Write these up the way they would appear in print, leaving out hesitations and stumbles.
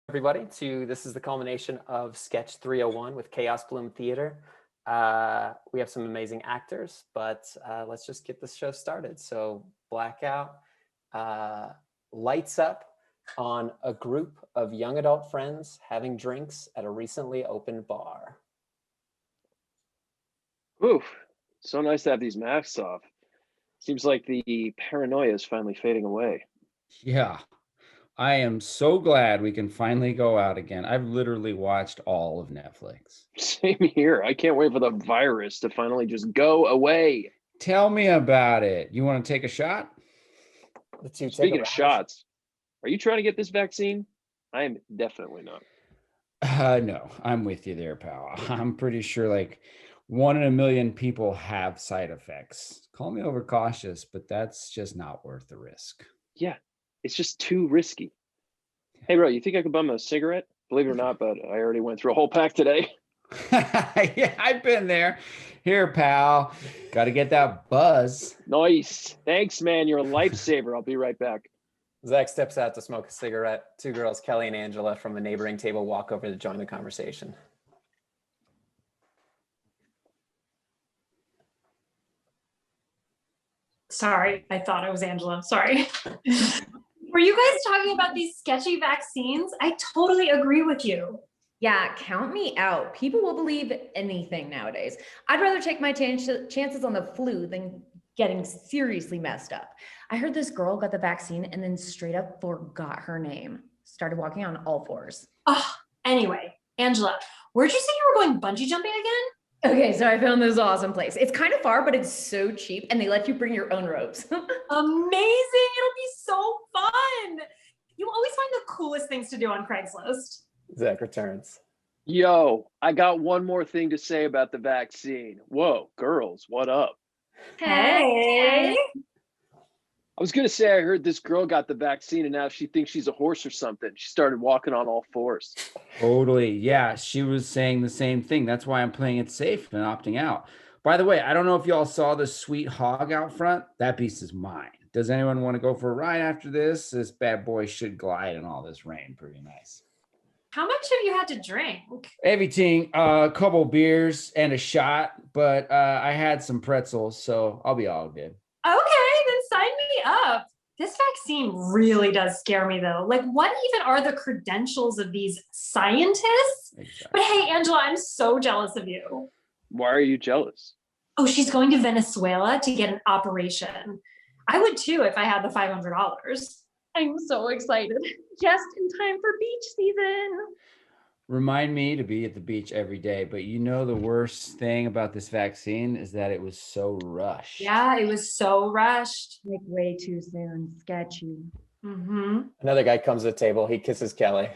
everybody, to this is the culmination of Sketch 301 with Chaos Bloom Theater. We have some amazing actors, but let's just get this show started. So blackout lights up on a group of young adult friends having drinks at a recently opened bar. Oof, so nice to have these masks off. Seems like the paranoia is finally fading away. Yeah, I am so glad we can finally go out again. I've literally watched all of Netflix. Same here. I can't wait for the virus to finally just go away. Tell me about it. You want to take a shot? Speaking of shots, are you trying to get this vaccine? I am definitely not. No, I'm with you there, pal. I'm pretty sure like 1 in a million people have side effects. Call me overcautious, but that's just not worth the risk. Yeah, it's just too risky. Hey, bro, you think I could bum a cigarette? Believe it or not, but I already went through a whole pack today. Yeah, I've been there. Here, pal. Got to get that buzz. Nice. Thanks, man. You're a lifesaver. I'll be right back. Zach steps out to smoke a cigarette. Two girls, Kelly and Angela, from the neighboring table walk over to join the conversation. Sorry, I thought it was Angela. Sorry. Were you guys talking about these sketchy vaccines? I totally agree with you. Yeah, count me out. People will believe anything nowadays. I'd rather take my chances on the flu than getting seriously messed up. I heard this girl got the vaccine and then straight up forgot her name. Started walking on all fours. Oh, anyway, Angela, where'd you say you were going bungee jumping again? Okay, so I found this awesome place. It's kind of far, but it's so cheap and they let you bring your own ropes. Amazing, it'll be so fun. You always find the coolest things to do on Craigslist. Zach returns. Yo, I got one more thing to say about the vaccine. Whoa, girls, what up? Hey. I was going to say I heard this girl got the vaccine and now she thinks she's a horse or something. She started walking on all fours. Totally. Yeah, she was saying the same thing. That's why I'm playing it safe and opting out. By the way, I don't know if y'all saw the sweet hog out front. That beast is mine. Does anyone want to go for a ride after this? This bad boy should glide in all this rain. Pretty nice. How much have you had to drink? Everything, a couple beers and a shot, but I had some pretzels, so I'll be all good. Okay, then sign me up. This vaccine really does scare me though. Like, what even are the credentials of these scientists? Exactly. But hey, Angela, I'm so jealous of you. Why are you jealous? Oh, she's going to Venezuela to get an operation. I would too if I had the $500. I'm so excited. Just in time for beach season. Remind me to be at the beach every day, but you know the worst thing about this vaccine is that it was so rushed. Yeah, it was so rushed. Like way too soon. Sketchy. Mm-hmm. Another guy comes to the table. He kisses Kelly.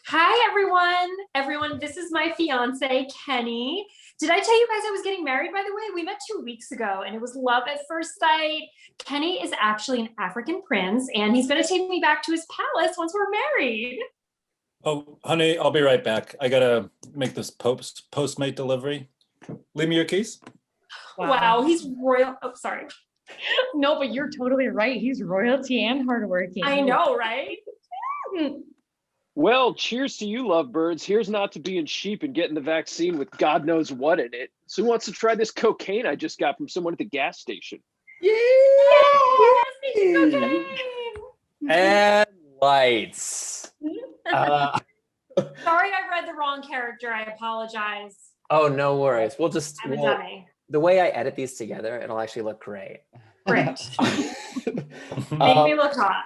Hi, everyone. Everyone, this is my fiance, Kenny. Did I tell you guys I was getting married, by the way? We met 2 weeks ago, and it was love at first sight. Kenny is actually an African prince, and he's going to take me back to his palace once we're married. Oh, honey, I'll be right back. I got to make this Postmate delivery. Leave me your keys. Wow, he's royal. Oh, sorry. No, but you're totally right. He's royalty and hardworking. I know, right? Well, cheers to you, lovebirds. Here's not to being sheep and getting the vaccine with God knows what in it. So who wants to try this cocaine I just got from someone at the gas station? Yeah! Cocaine! And lights. Sorry, I read the wrong character. I apologize. Oh, no worries. We'll just, I'm a dummy. the way I edit these together, it'll actually look great. Great. Make me look hot.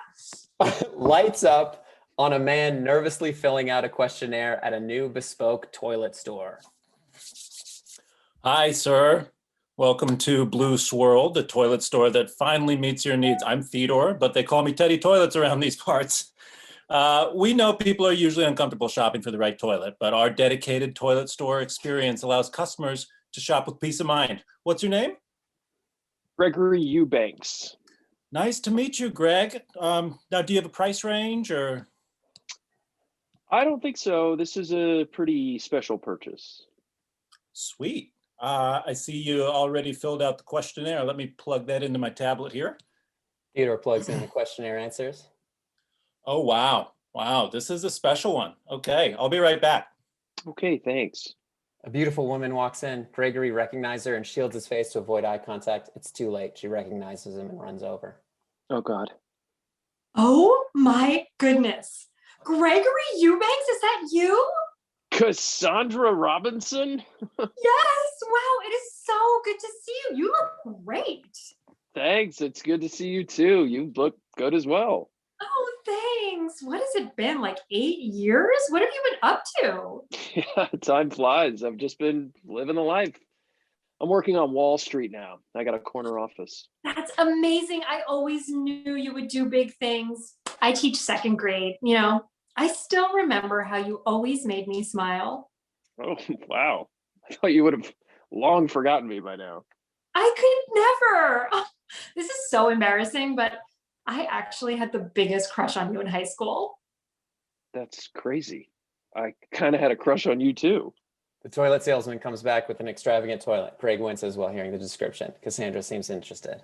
Lights up on a man nervously filling out a questionnaire at a new bespoke toilet store. Hi, sir. Welcome to Blue Swirl, the toilet store that finally meets your needs. I'm Theodore, but they call me Teddy Toilets around these parts. We know people are usually uncomfortable shopping for the right toilet, but our dedicated toilet store experience allows customers to shop with peace of mind. What's your name? Gregory Eubanks. Nice to meet you, Greg. Now, do you have a price range or? I don't think so. This is a pretty special purchase. Sweet. I see you already filled out the questionnaire. Let me plug that into my tablet here. Theodore plugs in the questionnaire answers. Oh, wow. Wow, this is a special one. Okay, I'll be right back. Okay, thanks. A beautiful woman walks in. Gregory recognizes her and shields his face to avoid eye contact. It's too late. She recognizes him and runs over. Oh God. Oh my goodness. Gregory Eubanks, is that you? Cassandra Robinson? Yes. Wow, it is so good to see you. You look great. Thanks. It's good to see you too. You look good as well. Oh, thanks. What has it been, like 8 years? What have you been up to? Yeah, time flies. I've just been living the life. I'm working on Wall Street now. I got a corner office. That's amazing. I always knew you would do big things. I teach second grade, I still remember how you always made me smile. Oh, wow. I thought you would have long forgotten me by now. I could never. Oh, this is so embarrassing, but I actually had the biggest crush on you in high school. That's crazy. I kind of had a crush on you too. The toilet salesman comes back with an extravagant toilet. Greg winces while hearing the description. Cassandra seems interested.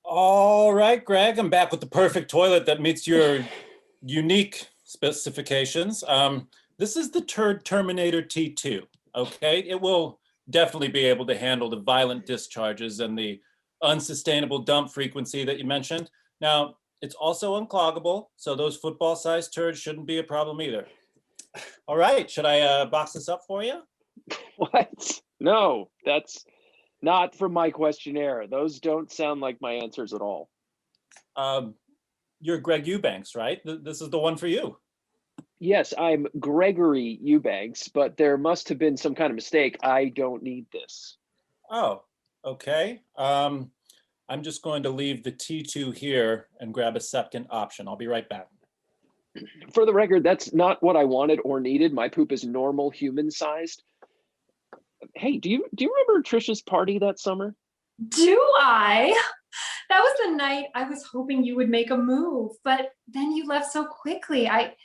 All right, Greg, I'm back with the perfect toilet that meets your unique specifications. This is the Turd Terminator T2, okay? It will definitely be able to handle the violent discharges and the unsustainable dump frequency that you mentioned. Now, it's also uncloggable, so those football-sized turds shouldn't be a problem either. All right, should I box this up for you? What? No, that's not from my questionnaire. Those don't sound like my answers at all. You're Greg Eubanks, right? This is the one for you. Yes, I'm Gregory Eubanks, but there must have been some kind of mistake. I don't need this. Oh, okay. I'm just going to leave the T2 here and grab a second option. I'll be right back. For the record, that's not what I wanted or needed. My poop is normal human sized. Hey, do you remember Trisha's party that summer? Do I? That was the night I was hoping you would make a move, but then you left so quickly. I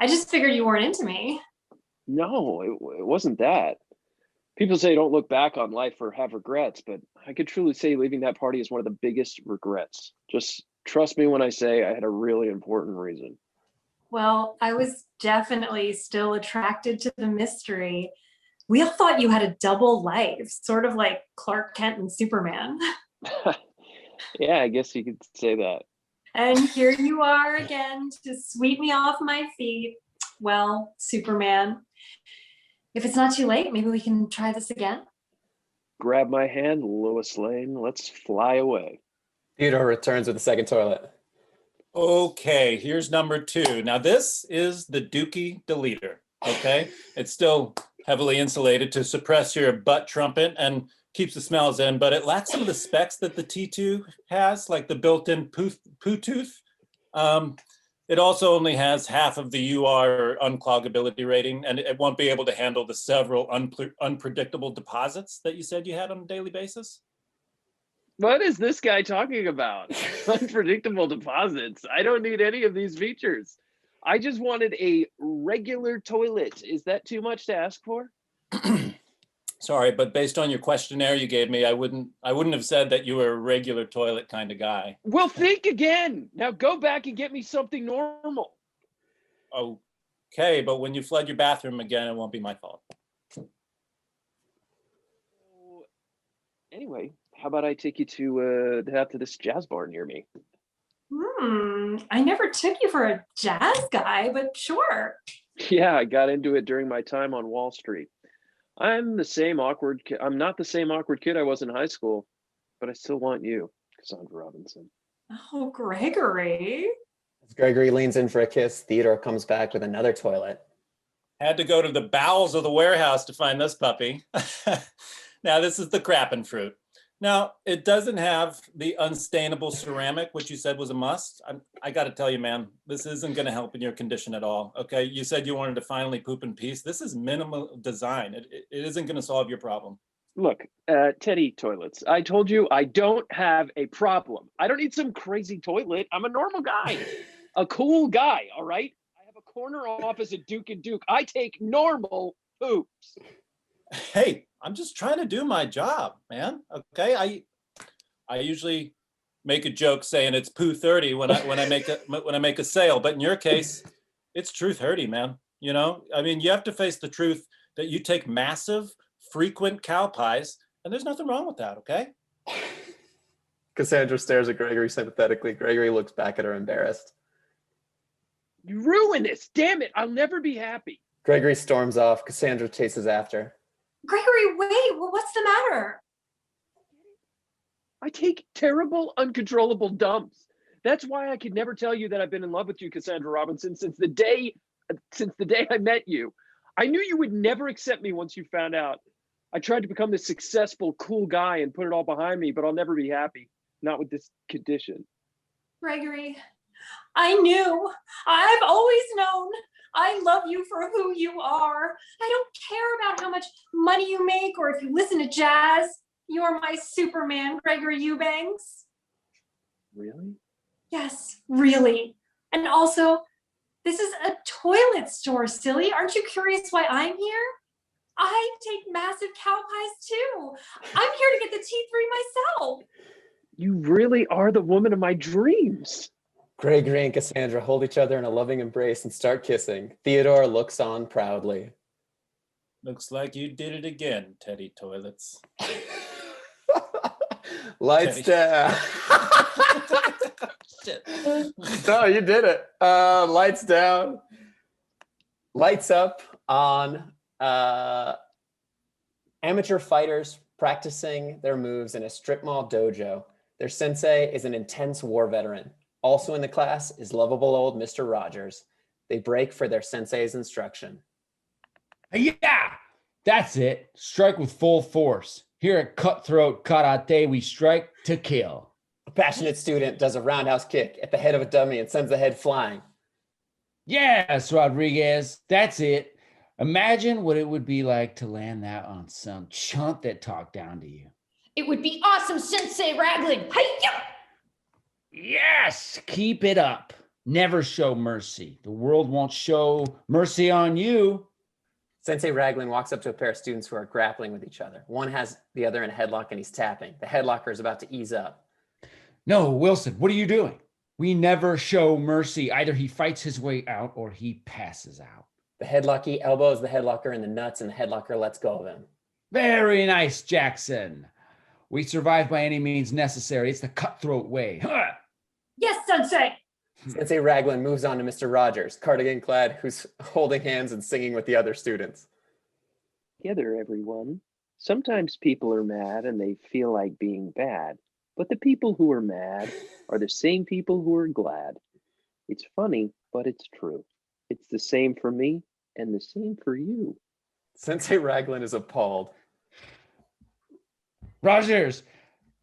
just figured you weren't into me. No, it wasn't that. People say don't look back on life or have regrets, but I could truly say leaving that party is one of the biggest regrets. Just trust me when I say I had a really important reason. Well, I was definitely still attracted to the mystery. We all thought you had a double life, sort of like Clark Kent and Superman. Yeah, I guess you could say that. And here you are again to sweep me off my feet. Well, Superman, if it's not too late, maybe we can try this again. Grab my hand, Lois Lane. Let's fly away. Theodore returns with the second toilet. Okay, here's number 2. Now this is the Dookie deleter, okay? It's still heavily insulated to suppress your butt trumpet and keeps the smells in, but it lacks some of the specs that the T2 has, like the built-in poo tooth. It also only has half of the UR uncloggability rating, and it won't be able to handle the several unpredictable deposits that you said you had on a daily basis. What is this guy talking about? Unpredictable deposits. I don't need any of these features. I just wanted a regular toilet. Is that too much to ask for? Sorry, but based on your questionnaire you gave me, I wouldn't have said that you were a regular toilet kind of guy. Well, think again. Now go back and get me something normal. Okay, but when you flood your bathroom again, it won't be my fault. Anyway, how about I take you to out to this jazz bar near me? I never took you for a jazz guy, but sure. Yeah, I got into it during my time on Wall Street. I'm the same awkward kid. I'm not the same awkward kid I was in high school, but I still want you, Cassandra Robinson. Oh, Gregory. As Gregory leans in for a kiss, Theodore comes back with another toilet. Had to go to the bowels of the warehouse to find this puppy. Now, this is the crappin' fruit. Now, it doesn't have the unstainable ceramic, which you said was a must. I got to tell you, man, this isn't going to help in your condition at all. Okay, you said you wanted to finally poop in peace. This is minimal design. It isn't going to solve your problem. Look, Teddy toilets. I told you I don't have a problem. I don't need some crazy toilet. I'm a normal guy, a cool guy. All right. I have a corner office at Duke and Duke. I take normal poops. Hey, I'm just trying to do my job, man. Okay, I usually make a joke saying it's poo 30 when I make a sale. But in your case, it's truth hurty, man. You know, I mean, you have to face the truth that you take massive, frequent cow pies, and there's nothing wrong with that, okay? Cassandra stares at Gregory sympathetically. Gregory looks back at her embarrassed. You ruined this. Damn it. I'll never be happy. Gregory storms off. Cassandra chases after. Gregory, wait, what's the matter? I take terrible, uncontrollable dumps. That's why I could never tell you that I've been in love with you, Cassandra Robinson, since the day I met you. I knew you would never accept me once you found out. I tried to become this successful, cool guy and put it all behind me, but I'll never be happy. Not with this condition. Gregory, I knew. I've always known. I love you for who you are. I don't care about how much money you make or if you listen to jazz. You're my Superman, Gregory Eubanks. Really? Yes, really. And also, this is a toilet store, silly. Aren't you curious why I'm here? I take massive cow pies too. I'm here to get the T3 myself. You really are the woman of my dreams. Gregory and Cassandra hold each other in a loving embrace and start kissing. Theodore looks on proudly. Looks like you did it again, Teddy Toilets. Lights down. Shit. No, you did it. Lights down. Lights up on amateur fighters practicing their moves in a strip mall dojo. Their sensei is an intense war veteran. Also in the class is lovable old Mr. Rogers. They break for their sensei's instruction. Yeah, that's it. Strike with full force. Here at Cutthroat Karate, we strike to kill. A passionate student does a roundhouse kick at the head of a dummy and sends the head flying. Yes, Rodriguez, that's it. Imagine what it would be like to land that on some chunt that talked down to you. It would be awesome, Sensei Raglan. Hi-ya! Yes, keep it up. Never show mercy. The world won't show mercy on you. Sensei Raglan walks up to a pair of students who are grappling with each other. One has the other in a headlock and he's tapping. The headlocker is about to ease up. No, Wilson, what are you doing? We never show mercy. Either he fights his way out or he passes out. The headlocky elbows the headlocker in the nuts and the headlocker lets go of him. Very nice, Jackson. We survive by any means necessary. It's the cutthroat way. Huh. Yes, Sensei. Sensei Raglan moves on to Mr. Rogers, cardigan clad, who's holding hands and singing with the other students. Together, everyone. Sometimes people are mad and they feel like being bad, but the people who are mad are the same people who are glad. It's funny, but it's true. It's the same for me and the same for you. Sensei Raglan is appalled. Rogers,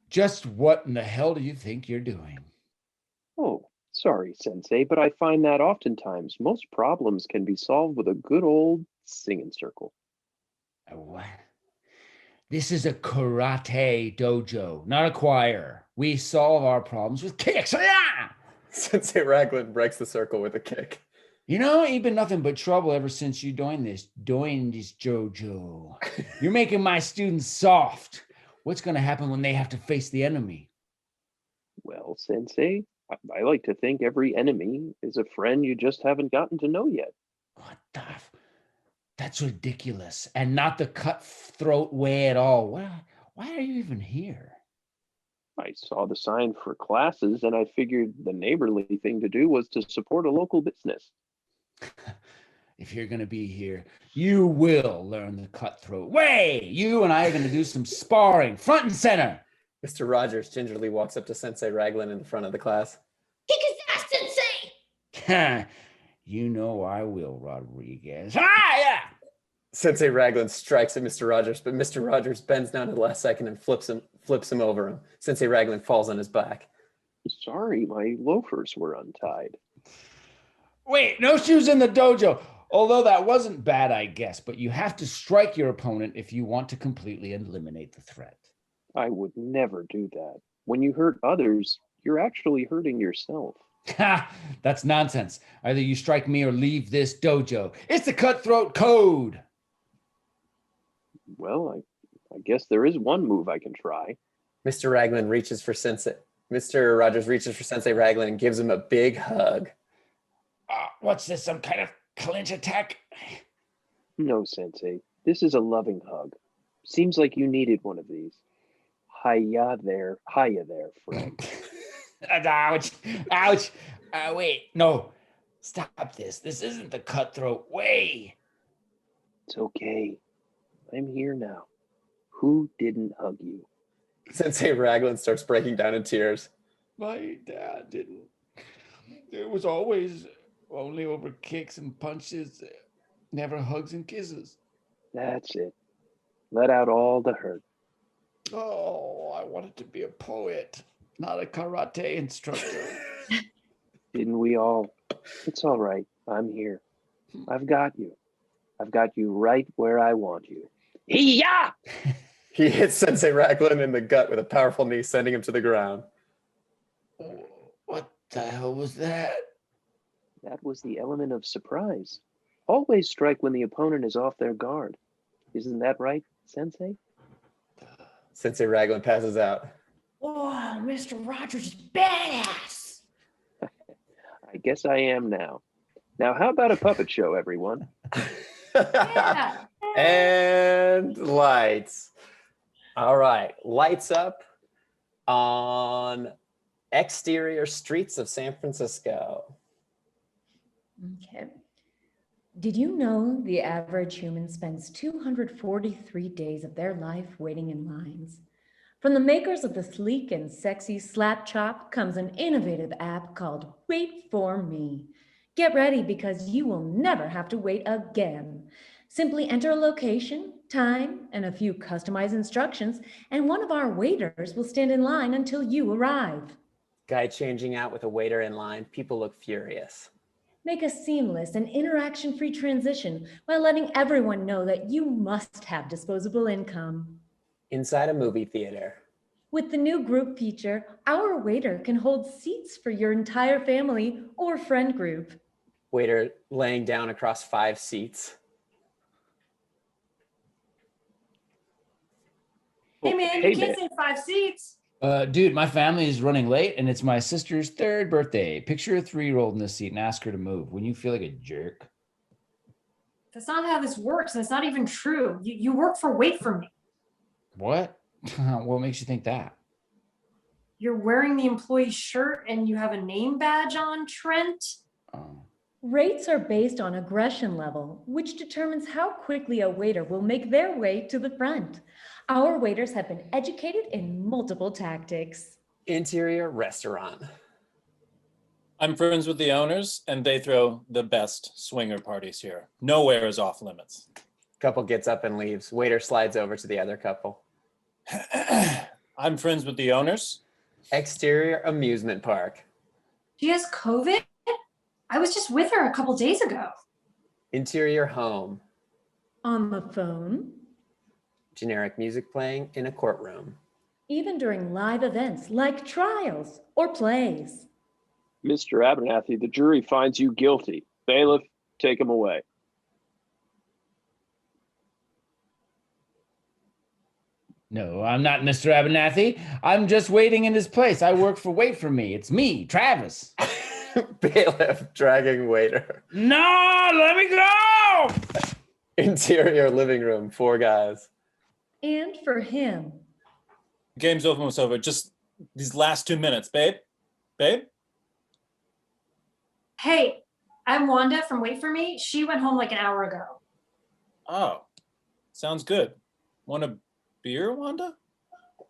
just what in the hell do you think you're doing? Oh, sorry, Sensei, but I find that oftentimes most problems can be solved with a good old singing circle. What? This is a karate dojo, not a choir. We solve our problems with kicks. Yeah! Sensei Raglan breaks the circle with a kick. You know, ain't been nothing but trouble ever since you joined this dojo. You're making my students soft. What's going to happen when they have to face the enemy? Well, Sensei, I like to think every enemy is a friend you just haven't gotten to know yet. What the? That's ridiculous, and not the cutthroat way at all. Why are you even here? I saw the sign for classes, and I figured the neighborly thing to do was to support a local business. If you're going to be here, you will learn the cutthroat way. You and I are going to do some sparring, front and center. Mr. Rogers gingerly walks up to Sensei Raglan in the front of the class. Kick his ass, Sensei! You know I will, Rodriguez. Ah, yeah! Sensei Raglan strikes at Mr. Rogers, but Mr. Rogers bends down at the last second and flips him over him. Sensei Raglan falls on his back. Sorry, my loafers were untied. Wait, no shoes in the dojo. Although that wasn't bad, I guess, but you have to strike your opponent if you want to completely eliminate the threat. I would never do that. When you hurt others, you're actually hurting yourself. Ha! That's nonsense. Either you strike me or leave this dojo. It's the cutthroat code. Well, I guess there is one move I can try. Mr. Raglan reaches for Sensei Mr. Rogers reaches for Sensei Raglan and gives him a big hug. What's this, some kind of clinch attack? No, Sensei. This is a loving hug. Seems like you needed one of these. Hiya there, friend. Ouch, ouch. Wait, no. Stop this. This isn't the cutthroat way. It's okay. I'm here now. Who didn't hug you? Sensei Raglan starts breaking down in tears. My dad didn't. It was always only over kicks and punches, never hugs and kisses. That's it. Let out all the hurt. Oh, I wanted to be a poet, not a karate instructor. Didn't we all? It's all right. I'm here. I've got you. I've got you right where I want you. Hiya! He hits Sensei Raglan in the gut with a powerful knee, sending him to the ground. What the hell was that? That was the element of surprise. Always strike when the opponent is off their guard. Isn't that right, Sensei? Sensei Raglan passes out. Whoa, Mr. Rogers is badass. I guess I am now. Now, how about a puppet show, everyone? Yeah. And lights. All right, lights up on exterior streets of San Francisco. Okay. Did you know the average human spends 243 days of their life waiting in lines? From the makers of the sleek and sexy Slap Chop comes an innovative app called Wait For Me. Get ready because you will never have to wait again. Simply enter a location, time, and a few customized instructions, and one of our waiters will stand in line until you arrive. Guy changing out with a waiter in line. People look furious. Make a seamless and interaction-free transition while letting everyone know that you must have disposable income. Inside a movie theater. With the new group feature, our waiter can hold seats for your entire family or friend group. Waiter laying down across 5 seats. Hey man, Hey, you can't say 5 seats. Dude, my family is running late and it's my sister's 3rd birthday. Picture a 3-year-old in this seat and ask her to move. When you feel like a jerk. That's not how this works. That's not even true. You work for Wait For Me. What? What makes you think that? You're wearing the employee shirt and you have a name badge on, Trent. Oh. Rates are based on aggression level, which determines how quickly a waiter will make their way to the front. Our waiters have been educated in multiple tactics. Interior restaurant. I'm friends with the owners, and they throw the best swinger parties here. Nowhere is off limits. Couple gets up and leaves. Waiter slides over to the other couple. I'm friends with the owners. Exterior amusement park. She has COVID? I was just with her a couple days ago. Interior home. On the phone, Generic music playing in a courtroom. even during live events like trials or plays. Mr. Abernathy, the jury finds you guilty. Bailiff, take him away. No, I'm not Mr. Abernathy. I'm just waiting in his place. I work for Wait For Me. It's me, Travis. Bailiff dragging waiter. No, let me go! Interior living room. 4 guys. And for him, Game's almost over. Just these last 2 minutes, babe. Babe? Hey, I'm Wanda from Wait For Me. She went home like an hour ago. Oh, sounds good. Want a beer, Wanda?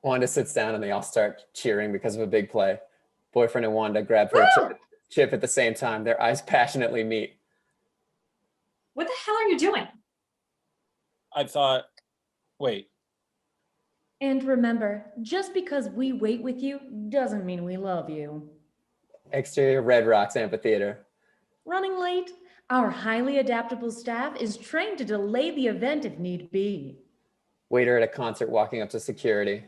Wanda sits down and they all start cheering because of a big play. Boyfriend and Wanda grab her chip at the same time. Their eyes passionately meet. What the hell are you doing? I thought, wait. and remember, just because we wait with you doesn't mean we love you. Exterior Red Rocks Amphitheater. Running late? Our highly adaptable staff is trained to delay the event if need be. Waiter at a concert walking up to security.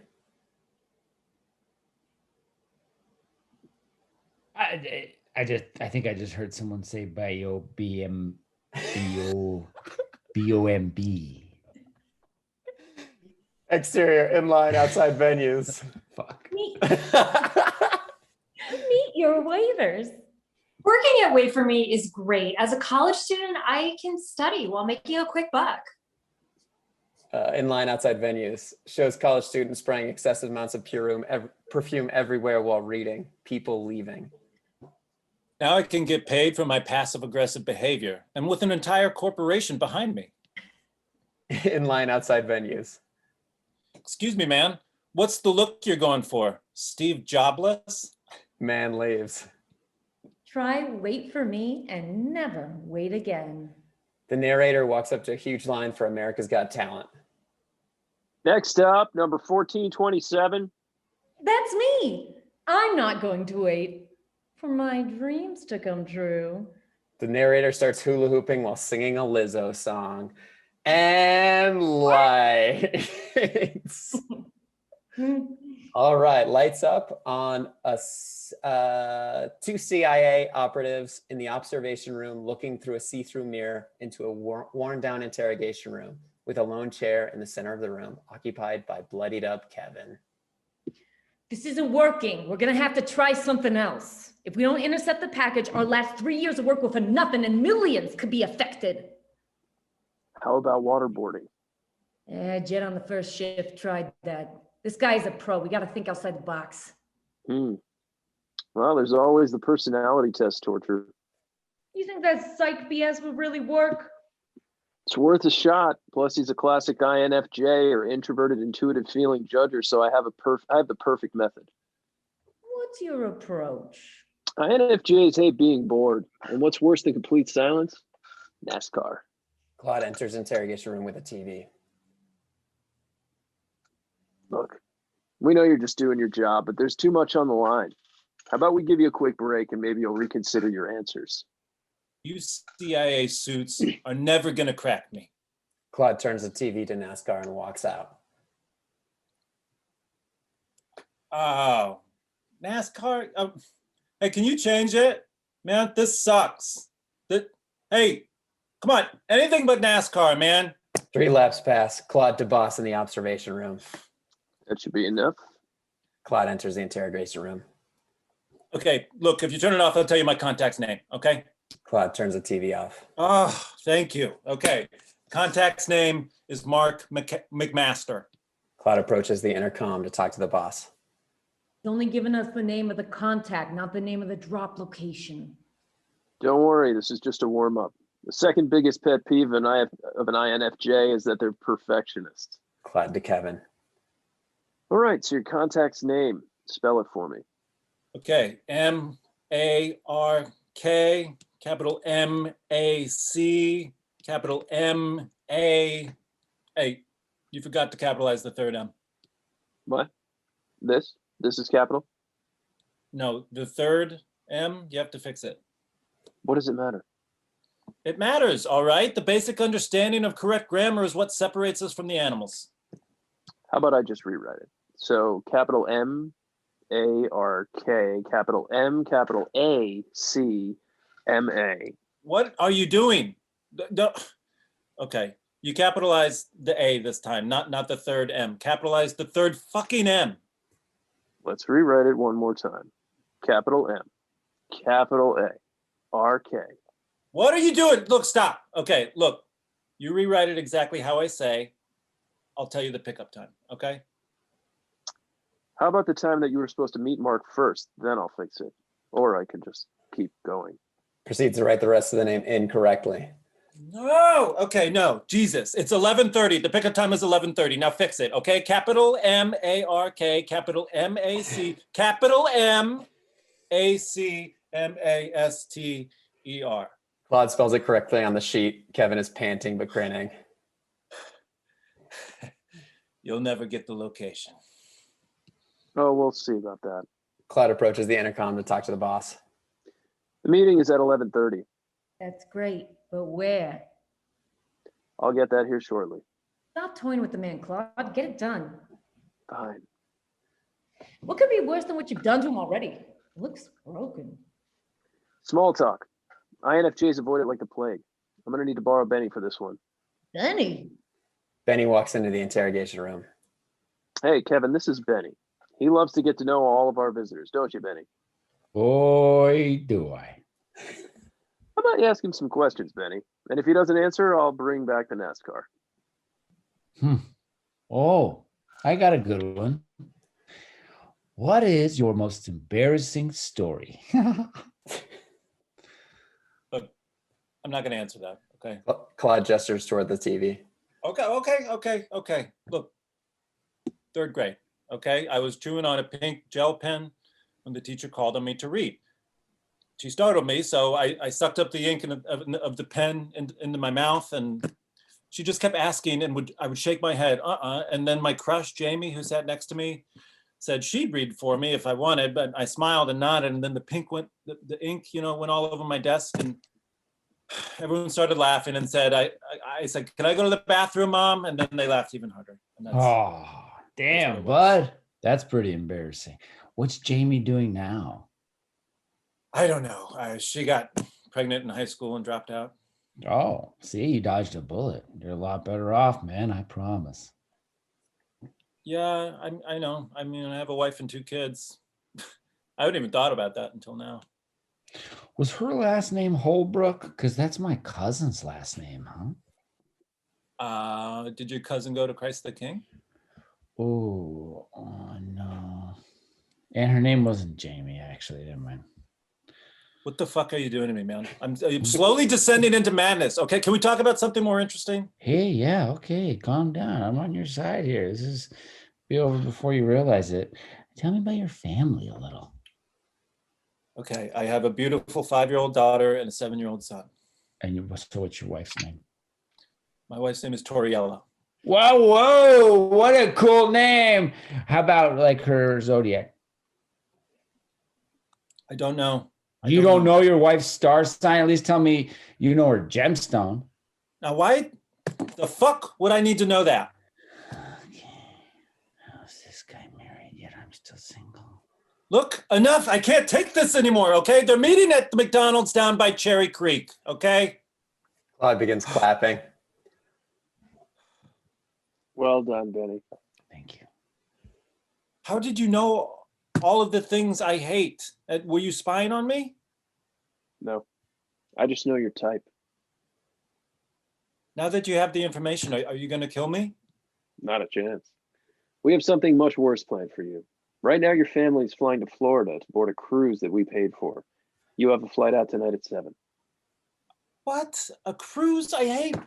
I think I just heard someone say B-O-M-B. Exterior in line outside venues. Fuck. your waiters. Working at Wait For Me is great. As a college student, I can study while making a quick buck. In line outside venues shows college students spraying excessive amounts of perfume everywhere while reading. People leaving. Now I can get paid for my passive aggressive behavior and with an entire corporation behind me. In line outside venues. Excuse me, man. What's the look you're going for? Steve Jobless? Man leaves. Try Wait For Me and never wait again. The narrator walks up to a huge line for America's Got Talent. Next up, number 1427. That's me. I'm not going to wait for my dreams to come true. The narrator starts hula hooping while singing a Lizzo song. And lights. All right, lights up on two CIA operatives in the observation room looking through a see-through mirror into a worn-down interrogation room with a lone chair in the center of the room, occupied by bloodied-up Kevin. This isn't working. We're gonna have to try something else. If we don't intercept the package, our last 3 years of work will for nothing and millions could be affected. How about waterboarding? Jet on the first shift tried that. This guy's a pro. We gotta think outside the box. Well, there's always the personality test torture. You think that psych BS would really work? It's worth a shot. Plus, he's a classic INFJ or introverted intuitive feeling judger, so I have the perfect method. What's your approach? INFJs hate being bored, and what's worse than complete silence? NASCAR. Claude enters interrogation room with a TV. Look, we know you're just doing your job, but there's too much on the line. How about we give you a quick break and maybe you'll reconsider your answers? You CIA suits are never gonna crack me. Claude turns the TV to NASCAR and walks out. Oh, NASCAR? Hey, can you change it? Man, this sucks. Hey, come on, anything but NASCAR, man. 3 laps pass. Claude to boss in the observation room. That should be enough. Claude enters the interrogation room. Okay, look, if you turn it off, I'll tell you my contact's name, okay? Claude turns the TV off. Oh, thank you. Okay, contact's name is Mark McMaster. Claude approaches the intercom to talk to the boss. He's only given us the name of the contact, not the name of the drop location. Don't worry, this is just a warm-up. The second biggest pet peeve of an INFJ is that they're perfectionists. Claude to Kevin. All right, so your contact's name, spell it for me. Okay, M-A-R-K, capital M-A-C, capital M-A. Hey, you forgot to capitalize the third M. What? This is capital? No, the third M, you have to fix it. What does it matter? It matters, all right? The basic understanding of correct grammar is what separates us from the animals. How about I just rewrite it? So capital M, A-R-K, capital M, capital A-C, M-A. What are you doing? Okay, you capitalize the A this time, not the third M. Capitalize the third fucking M. Let's rewrite it one more time. Capital M, capital A, R-K. What are you doing? Look, stop. Okay, look, you rewrite it exactly how I say. I'll tell you the pickup time, okay? How about the time that you were supposed to meet Mark first? Then I'll fix it. Or I could just keep going. Proceeds to write the rest of the name incorrectly. No, okay, no, Jesus. It's 11:30. The pickup time is 11:30. Now fix it, okay? Capital M-A-R-K, capital M-A-C, capital M-A-C-M-A-S-T-E-R. Claude spells it correctly on the sheet. Kevin is panting but grinning. You'll never get the location. Oh, we'll see about that. Claude approaches the intercom to talk to the boss. The meeting is at 11:30. That's great, but where? I'll get that here shortly. Stop toying with the man, Claude. Get it done. Fine. What could be worse than what you've done to him already? It looks broken. Small talk. INFJs avoid it like the plague. I'm going to need to borrow Benny for this one. Benny? Benny walks into the interrogation room. Hey, Kevin, this is Benny. He loves to get to know all of our visitors, don't you, Benny? Boy, do I. How about you ask him some questions, Benny? And if he doesn't answer, I'll bring back the NASCAR. Oh, I got a good one. What is your most embarrassing story? Look, I'm not going to answer that. Okay. Claude gestures toward the TV. Okay. Look, third grade. Okay. I was chewing on a pink gel pen when the teacher called on me to read. She startled me, so I sucked up the ink of the pen into my mouth, and she just kept asking, and I would shake my head, and then my crush, Jamie, who sat next to me, said she'd read for me if I wanted, but I smiled and nodded, and then the ink went all over my desk, and everyone started laughing and said, I said, can I go to the bathroom, Mom? And then they laughed even harder. And Oh, damn, bud. That's pretty embarrassing. What's Jamie doing now? I don't know. She got pregnant in high school and dropped out. Oh, see, you dodged a bullet. You're a lot better off, man. I promise. Yeah, I know. I mean, I have a wife and 2 kids. I hadn't even thought about that until now. Was her last name Holbrook? Because that's my cousin's last name, huh? Did your cousin go to Christ the King? Oh, no. And her name wasn't Jamie, actually. Never mind. What the fuck are you doing to me, man? I'm slowly descending into madness. Okay, can we talk about something more interesting? Hey, yeah, okay, calm down. I'm on your side here. This is be over before you realize it. Tell me about your family a little. Okay, I have a beautiful 5-year-old daughter and a 7-year-old son. And so what's your wife's name? My wife's name is Toriella. Whoa, what a cool name. How about like her zodiac? I don't know. You don't know your wife's star sign? At least tell me you know her gemstone. Now, why the fuck would I need to know that? Okay. How's this guy married yet? I'm still single. Look, enough. I can't take this anymore, okay? They're meeting at the McDonald's down by Cherry Creek, okay? Claude begins clapping. Well done, Benny. Thank you. How did you know all of the things I hate? Were you spying on me? No, I just know your type. Now that you have the information, are you going to kill me? Not a chance. We have something much worse planned for you. Right now, your family is flying to Florida to board a cruise that we paid for. You have a flight out tonight at 7. What? A cruise? I hate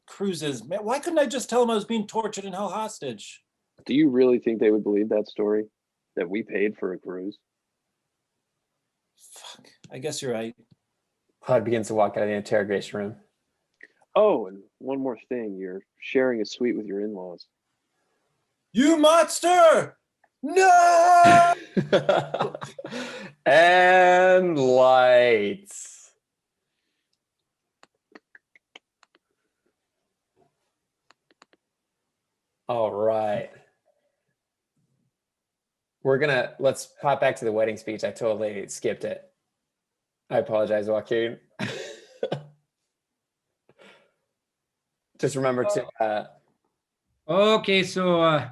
cruises. Man, why couldn't I just tell them I was being tortured and held hostage? Do you really think they would believe that story? That we paid for a cruise? Fuck, I guess you're right. Claude begins to walk out of the interrogation room. Oh, and one more thing. You're sharing a suite with your in-laws. You monster! No! And lights. All right. Let's pop back to the wedding speech. I totally skipped it. I apologize, Joaquin. Just remember to. Okay, so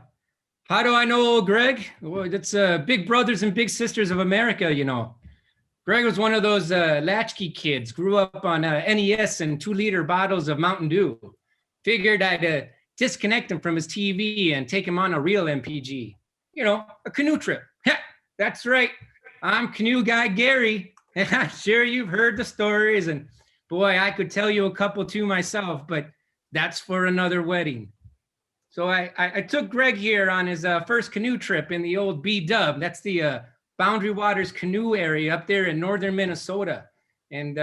how do I know old Greg? Well, that's Big Brothers and Big Sisters of America, you know. Greg was one of those latchkey kids, grew up on NES and 2-liter bottles of Mountain Dew. Figured I'd disconnect him from his TV and take him on a real MPG. You know, a canoe trip. Yeah, that's right. I'm canoe guy Gary. And I'm sure you've heard the stories. And boy, I could tell you a couple too myself, but that's for another wedding. So I took Greg here on his first canoe trip in the old B-Dub. That's the Boundary Waters canoe area up there in northern Minnesota. And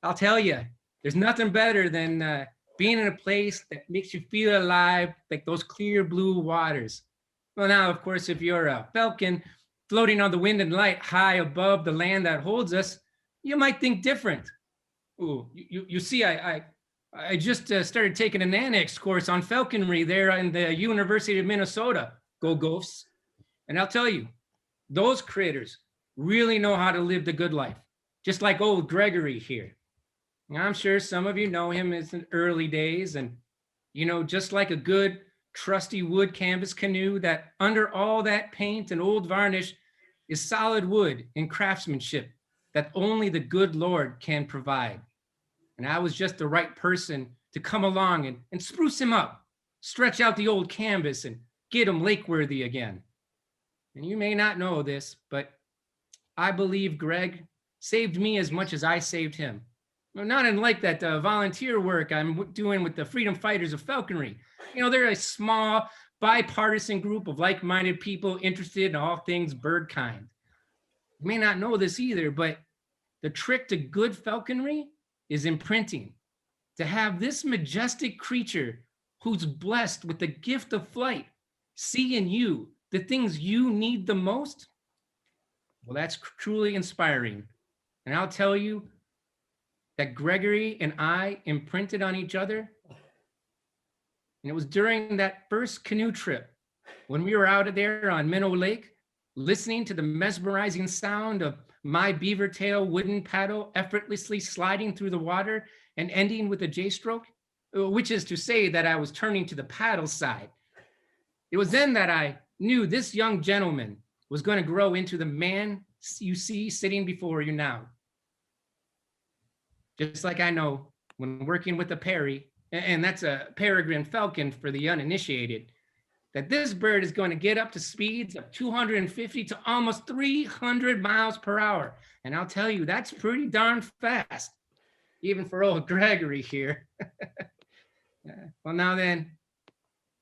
I'll tell you, there's nothing better than being in a place that makes you feel alive, like those clear blue waters. Well, now, of course, if you're a falcon floating on the wind and light high above the land that holds us, you might think different. Ooh, you see, I just started taking an annex course on falconry there in the University of Minnesota. Go Gophs. And I'll tell you, those critters really know how to live the good life, just like old Gregory here. I'm sure some of you know him in the early days, and you know, just like a good trusty wood canvas canoe, that under all that paint and old varnish, is solid wood and craftsmanship that only the good Lord can provide. And I was just the right person to come along and spruce him up, stretch out the old canvas and get him lake-worthy again. And you may not know this, but I believe Greg saved me as much as I saved him. Well, not unlike that volunteer work I'm doing with the Freedom Fighters of Falconry. You know, they're a small, bipartisan group of like-minded people interested in all things bird kind. You may not know this either, but the trick to good falconry is imprinting. To have this majestic creature who's blessed with the gift of flight see in you the things you need the most, well, that's truly inspiring. And I'll tell you that Gregory and I imprinted on each other. And it was during that first canoe trip when we were out there on Minnow Lake, listening to the mesmerizing sound of my beaver tail wooden paddle effortlessly sliding through the water and ending with a J stroke, which is to say that I was turning to the paddle side. It was then that I knew this young gentleman was going to grow into the man you see sitting before you now. Just like I know when working with a Perry, and that's a peregrine falcon for the uninitiated, that this bird is going to get up to speeds of 250 to almost 300 miles per hour. And I'll tell you, that's pretty darn fast, even for old Gregory here. Well, now then,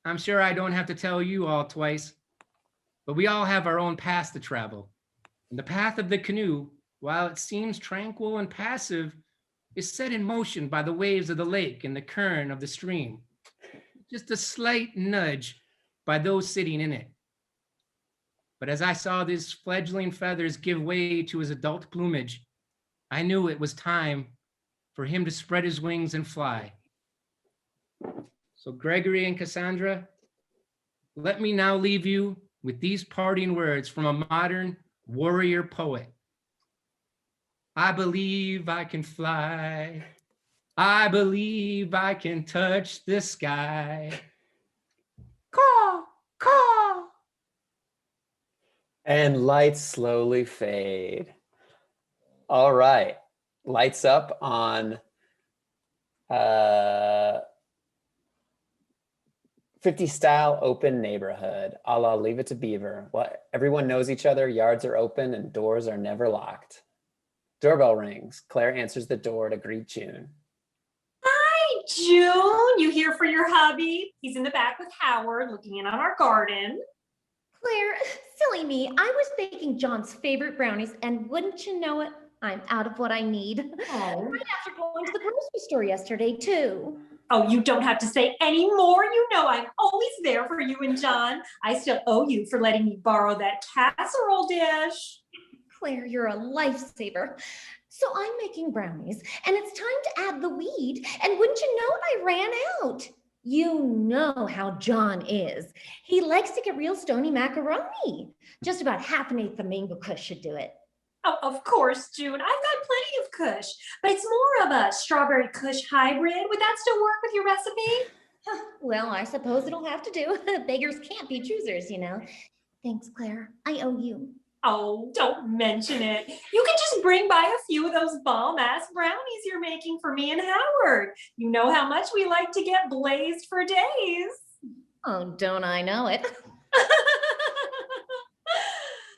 I'm sure I don't have to tell you all twice, but we all have our own path to travel. And the path of the canoe, while it seems tranquil and passive, is set in motion by the waves of the lake and the current of the stream. Just a slight nudge by those sitting in it. But as I saw these fledgling feathers give way to his adult plumage, I knew it was time for him to spread his wings and fly. So Gregory and Cassandra, let me now leave you with these parting words from a modern warrior poet. I believe I can fly. I believe I can touch the sky. Caw, caw. And lights slowly fade. All right. Lights up on 50 style open neighborhood, a la Leave It to Beaver. What? Everyone knows each other, yards are open, and doors are never locked. Doorbell rings. Claire answers the door to greet June. Hi, June. You here for your hubby? He's in the back with Howard looking in on our garden. Claire, silly me. I was baking John's favorite brownies, and wouldn't you know it, I'm out of what I need. Oh. Right after going to the grocery store yesterday, too. Oh, you don't have to say any more. You know I'm always there for you and John. I still owe you for letting me borrow that casserole dish. Claire, you're a lifesaver. So I'm making brownies, and it's time to add the weed. And wouldn't you know it, I ran out. You know how John is. He likes to get real stony macaroni. Just about half an eighth of mango kush should do it. Oh, of course, June. I've got plenty of kush, but it's more of a strawberry kush hybrid. Would that still work with your recipe? Well, I suppose it'll have to do. Beggars can't be choosers, you know. Thanks, Claire. I owe you. Oh, don't mention it. You can just bring by a few of those bomb-ass brownies you're making for me and Howard. You know how much we like to get blazed for days. Oh, don't I know it?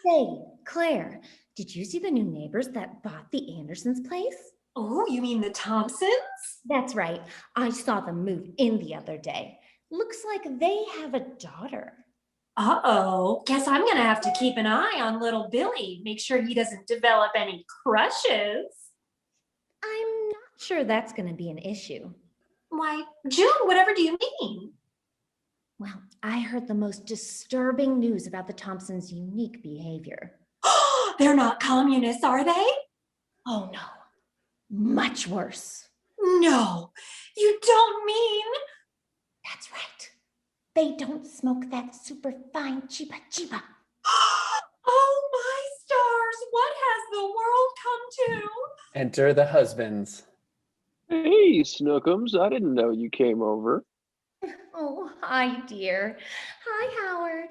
Say, Claire, did you see the new neighbors that bought the Andersons' place? Oh, you mean the Thompsons? That's right. I saw them move in the other day. Looks like they have a daughter. Uh-oh. Guess I'm gonna have to keep an eye on little Billy. Make sure he doesn't develop any crushes. I'm not sure that's going to be an issue. Why, June, whatever do you mean? Well, I heard the most disturbing news about the Thompsons' unique behavior. They're not communists, are they? Oh, no. Much worse. No, you don't mean... That's right. They don't smoke that super fine chiba chiba. Oh, my stars. What has the world come to? Enter the husbands. Hey, Snookums, I didn't know you came over. Oh, hi, dear. Hi, Howard.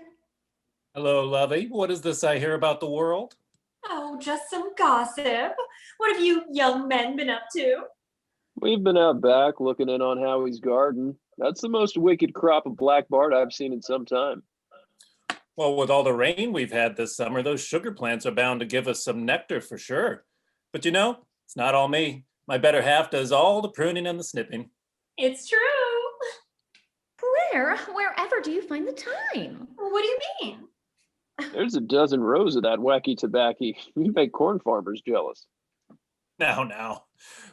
Hello, lovey. What is this I hear about the world? Oh, just some gossip. What have you young men been up to? We've been out back looking in on Howie's garden. That's the most wicked crop of black bart I've seen in some time. Well, with all the rain we've had this summer, those sugar plants are bound to give us some nectar for sure. But it's not all me. My better half does all the pruning and the snipping. It's true. Claire, wherever do you find the time? What do you mean? There's a dozen rows of that wacky tobacco. You make corn farmers jealous. Now.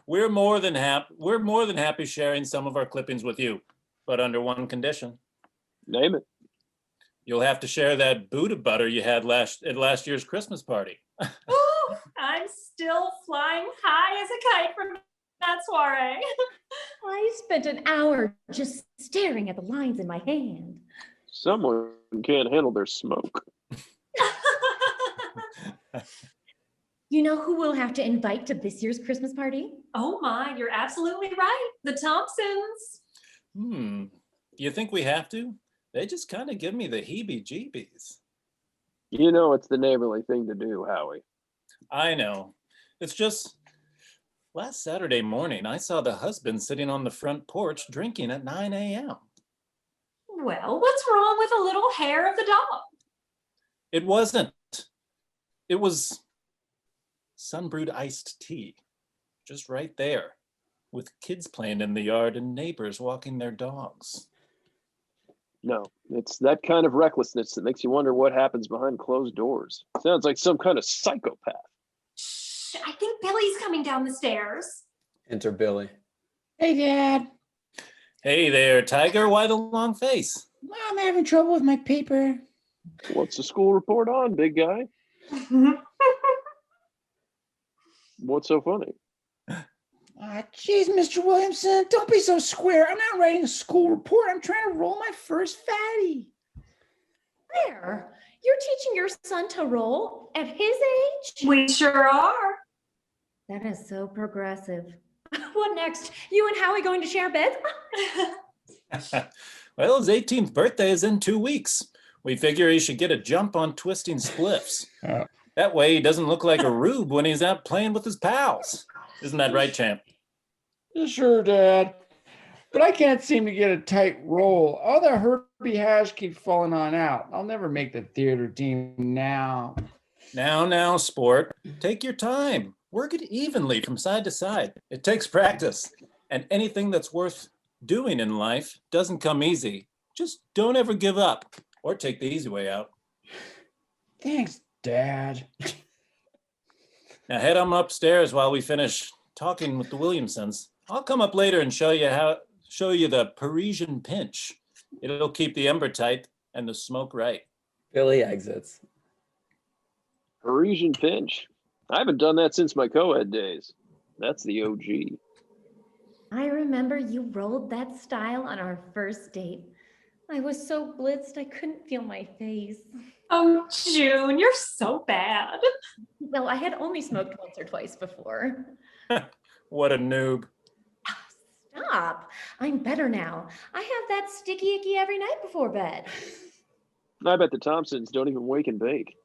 We're more than happy sharing some of our clippings with you, but under one condition. Name it. You'll have to share that Buddha butter you had at last year's Christmas party. Ooh, I'm still flying high as a kite from that soiree. I spent an hour just staring at the lines in my hand. Someone can't handle their smoke. You know who we'll have to invite to this year's Christmas party? Oh my, you're absolutely right. The Thompsons. Do you think we have to? They just kind of give me the heebie-jeebies. You know it's the neighborly thing to do, Howie. I know. It's just, last Saturday morning, I saw the husband sitting on the front porch drinking at 9 a.m. Well, what's wrong with a little hair of the dog? It wasn't. It was sun-brewed iced tea, just right there, with kids playing in the yard and neighbors walking their dogs. No, it's that kind of recklessness that makes you wonder what happens behind closed doors. Sounds like some kind of psychopath. Shh, I think Billy's coming down the stairs. Enter Billy. Hey, Dad. Hey there, Tiger. Why the long face? I'm having trouble with my paper. What's the school report on, big guy? What's so funny? Geez, Mr. Williamson, don't be so square. I'm not writing a school report. I'm trying to roll my first fatty. Claire, you're teaching your son to roll at his age? We sure are. That is so progressive. What next? You and Howie going to share beds? Well, his 18th birthday is in 2 weeks. We figure he should get a jump on twisting spliffs. That way he doesn't look like a rube when he's out playing with his pals. Isn't that right, champ? Sure, Dad. But I can't seem to get a tight roll. All the Herbie hash keeps falling on out. I'll never make the theater team now. Now, sport. Take your time. Work it evenly from side to side. It takes practice. And anything that's worth doing in life doesn't come easy. Just don't ever give up or take the easy way out. Thanks, Dad. Now head on upstairs while we finish talking with the Williamsons. I'll come up later and show you the Parisian pinch. It'll keep the ember tight and the smoke right. Billy exits. Parisian pinch. I haven't done that since my co-ed days. That's the OG. I remember you rolled that style on our first date. I was so blitzed I couldn't feel my face. Oh, June, you're so bad. Well, I had only smoked once or twice before. What a noob. Stop. I'm better now. I have that sticky icky every night before bed. I bet the Thompsons don't even wake and bake.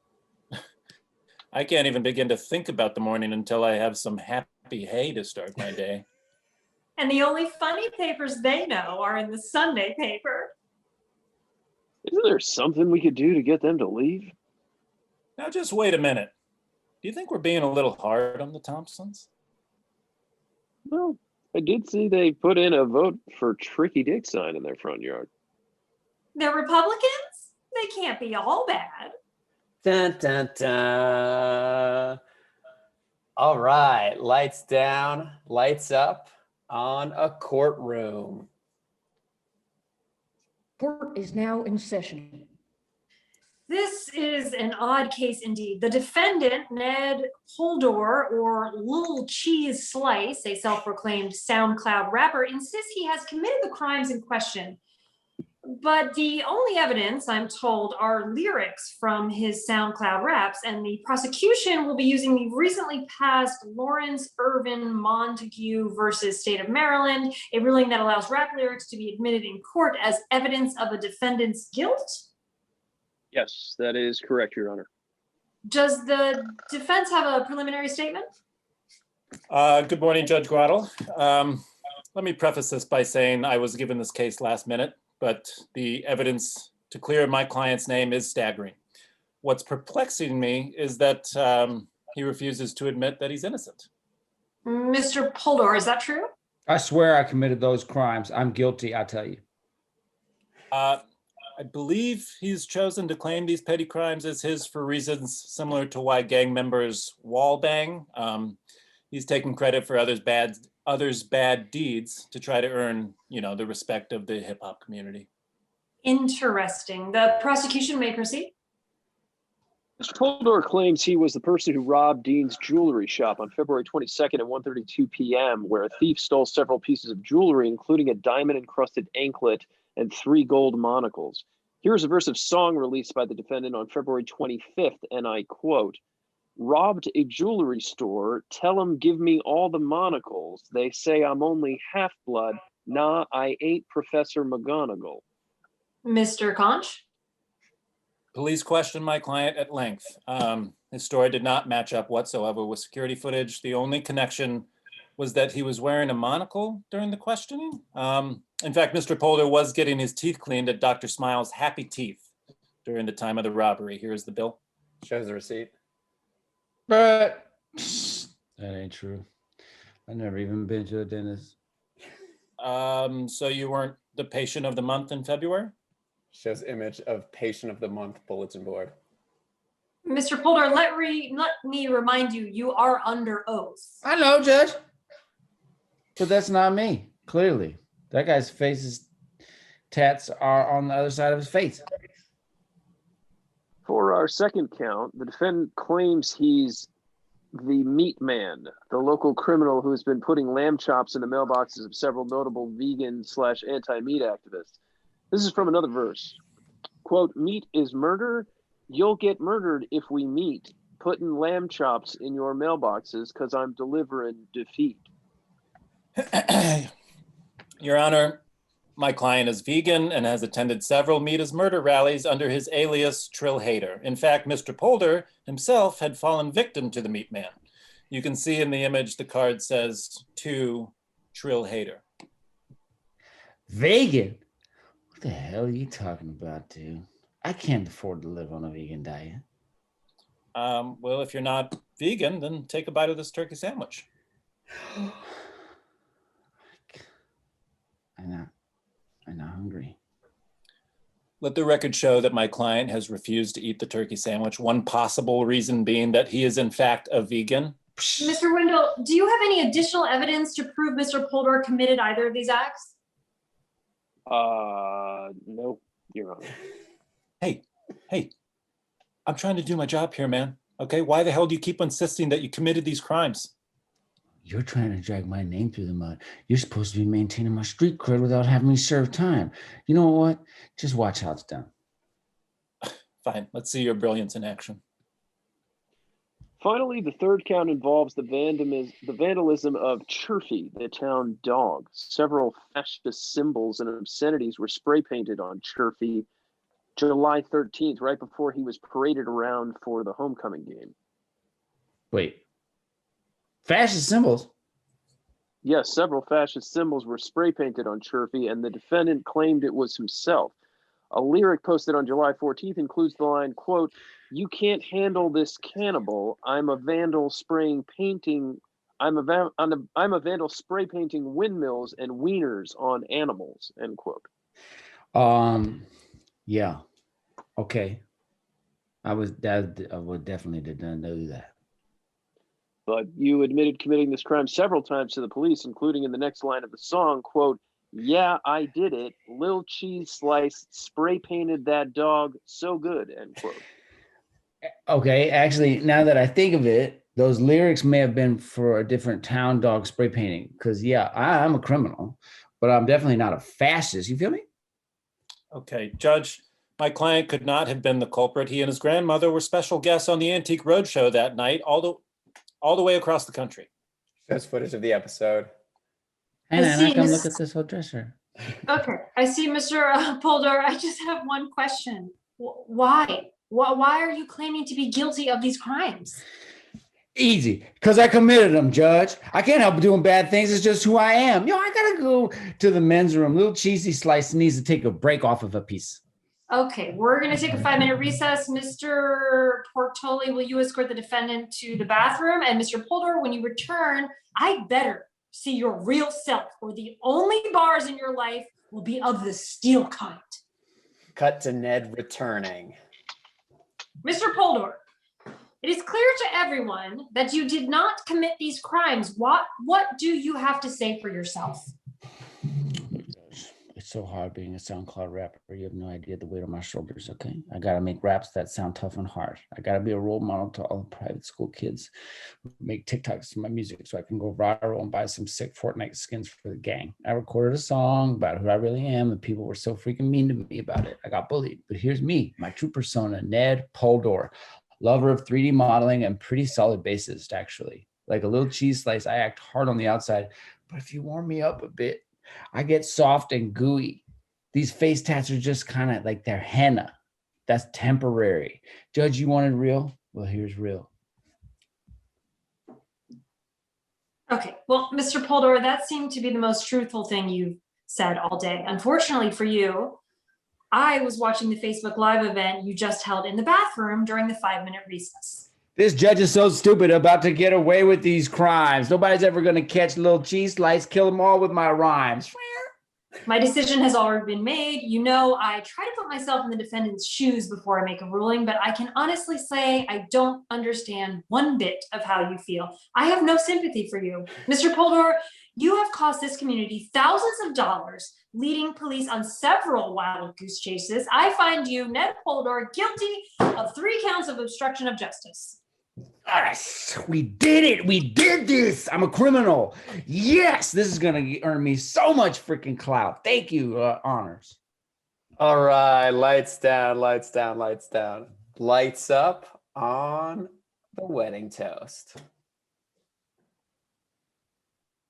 I can't even begin to think about the morning until I have some happy hay to start my day. And the only funny papers they know are in the Sunday paper. Isn't there something we could do to get them to leave? Now just wait a minute. Do you think we're being a little hard on the Thompsons? Well, I did see they put in a vote for Tricky Dick sign in their front yard. They're Republicans? They can't be all bad. Dun, dun, dun. All right, lights down, lights up on a courtroom. Court is now in session. This is an odd case indeed. The defendant, Ned Holdor, or Little Cheese Slice, a self-proclaimed SoundCloud rapper, insists he has committed the crimes in question. But the only evidence, I'm told, are lyrics from his SoundCloud raps, and the prosecution will be using the recently passed Lawrence Irvin Montague versus State of Maryland, a ruling that allows rap lyrics to be admitted in court as evidence of a defendant's guilt. Yes, that is correct, Your Honor. Does the defense have a preliminary statement? Good morning, Judge Guadal. Let me preface this by saying I was given this case last minute, but the evidence to clear my client's name is staggering. What's perplexing me is that he refuses to admit that he's innocent. Mr. Poldor, is that true? I swear I committed those crimes. I'm guilty, I tell you. I believe he's chosen to claim these petty crimes as his for reasons similar to why gang members wall bang. He's taking credit for others' bad deeds to try to earn, the respect of the hip hop community. Interesting. The prosecution may proceed. Mr. Poldor claims he was the person who robbed Dean's jewelry shop on February 22nd at 1:32 p.m., where a thief stole several pieces of jewelry, including a diamond-encrusted anklet and 3 gold monocles. Here's a verse of song released by the defendant on February 25th, and I quote, "Robbed a jewelry store, tell 'em give me all the monocles. They say I'm only half-blood. Nah, I ain't Professor McGonagall." Mr. Conch? Police questioned my client at length. His story did not match up whatsoever with security footage. The only connection was that he was wearing a monocle during the questioning. In fact, Mr. Poldor was getting his teeth cleaned at Dr. Smile's Happy Teeth during the time of the robbery. Here's the bill. Shows the receipt. But That ain't true. I've never even been to a dentist. So you weren't the patient of the month in February? Shows image of patient of the month bulletin board. Mr. Poldor, let me remind you, you are under oath. I know, Judge. But that's not me, clearly. That guy's face's tats are on the other side of his face. For our second count, the defendant claims he's the meat man, the local criminal who has been putting lamb chops in the mailboxes of several notable vegan/anti-meat activists. This is from another verse. Quote, "Meat is murder. You'll get murdered if we meet. Putting lamb chops in your mailboxes because I'm delivering defeat." Your Honor, my client is vegan and has attended several Meat is Murder rallies under his alias Trill Hater. In fact, Mr. Poldor himself had fallen victim to the meat man. You can see in the image the card says to Trill Hater. Vegan? What the hell are you talking about, dude? I can't afford to live on a vegan diet. Well, if you're not vegan, then take a bite of this turkey sandwich. I'm not hungry. Let the record show that my client has refused to eat the turkey sandwich. One possible reason being that he is in fact a vegan. Mr. Wendell, do you have any additional evidence to prove Mr. Poldor committed either of these acts? No, Your Honor. Hey, I'm trying to do my job here, man. Okay, why the hell do you keep insisting that you committed these crimes? You're trying to drag my name through the mud. You're supposed to be maintaining my street cred without having me serve time. You know what? Just watch how it's done. Fine, let's see your brilliance in action. Finally, the third count involves the vandalism of Chirfy, the town dog. Several fascist symbols and obscenities were spray painted on Chirfy July 13th, right before he was paraded around for the homecoming game. Wait. Fascist symbols? Yes, several fascist symbols were spray painted on Chirfy, and the defendant claimed it was himself. A lyric posted on July 14th includes the line, quote, "You can't handle this cannibal. I'm a vandal spraying painting. I'm a vandal spray painting windmills and wieners on animals," end quote. Yeah. Okay. I would definitely did not know that. But you admitted committing this crime several times to the police, including in the next line of the song, quote, "Yeah, I did it. Lil Cheese Slice spray painted that dog so good," end quote. Okay, actually, now that I think of it, those lyrics may have been for a different town dog spray painting. Because, yeah, I'm a criminal, but I'm definitely not a fascist. You feel me? Okay, Judge, my client could not have been the culprit. He and his grandmother were special guests on the Antique Roadshow that night, all the way across the country. Shows footage of the episode. Hang on, see, I come Miss- look at this whole dresser. Okay, I see, Mr. Poldor. I just have one question. Why? Why are you claiming to be guilty of these crimes? Easy, because I committed them, Judge. I can't help doing bad things. It's just who I am. I gotta go to the men's room. Little cheesy slice needs to take a break off of a piece. Okay, we're gonna take a 5-minute recess. Mr. Portoli, will you escort the defendant to the bathroom? And Mr. Polder, when you return, I better see your real self, or the only bars in your life will be of the steel kind. Cut to Ned returning. Mr. Polder, it is clear to everyone that you did not commit these crimes. What do you have to say for yourself? It's so hard being a SoundCloud rapper. You have no idea the weight on my shoulders, okay? I gotta make raps that sound tough and hard. I gotta be a role model to all the private school kids who make TikToks to my music so I can go viral and buy some sick Fortnite skins for the gang. I recorded a song about who I really am, and people were so freaking mean to me about it. I got bullied, but here's me, my true persona, Ned Polder, lover of 3D modeling and pretty solid bassist, actually. Like a little cheese slice, I act hard on the outside, but if you warm me up a bit, I get soft and gooey. These face tats are just kind of like they're henna. That's temporary. Judge, you wanted real? Well, here's real. Okay, well, Mr. Polder, that seemed to be the most truthful thing you've said all day. Unfortunately for you, I was watching the Facebook Live event you just held in the bathroom during the 5-minute recess. This judge is so stupid, about to get away with these crimes. Nobody's ever going to catch little cheese slice, kill them all with my rhymes. My decision has already been made. I try to put myself in the defendant's shoes before I make a ruling, but I can honestly say I don't understand one bit of how you feel. I have no sympathy for you. Mr. Polder, you have cost this community thousands of dollars, leading police on several wild goose chases. I find you, Ned Polder, guilty of 3 counts of obstruction of justice. Yes, we did it. We did this. I'm a criminal. Yes, this is going to earn me so much freaking clout. Thank you, honors. All right, lights down, lights down, lights down. Lights up on the wedding toast.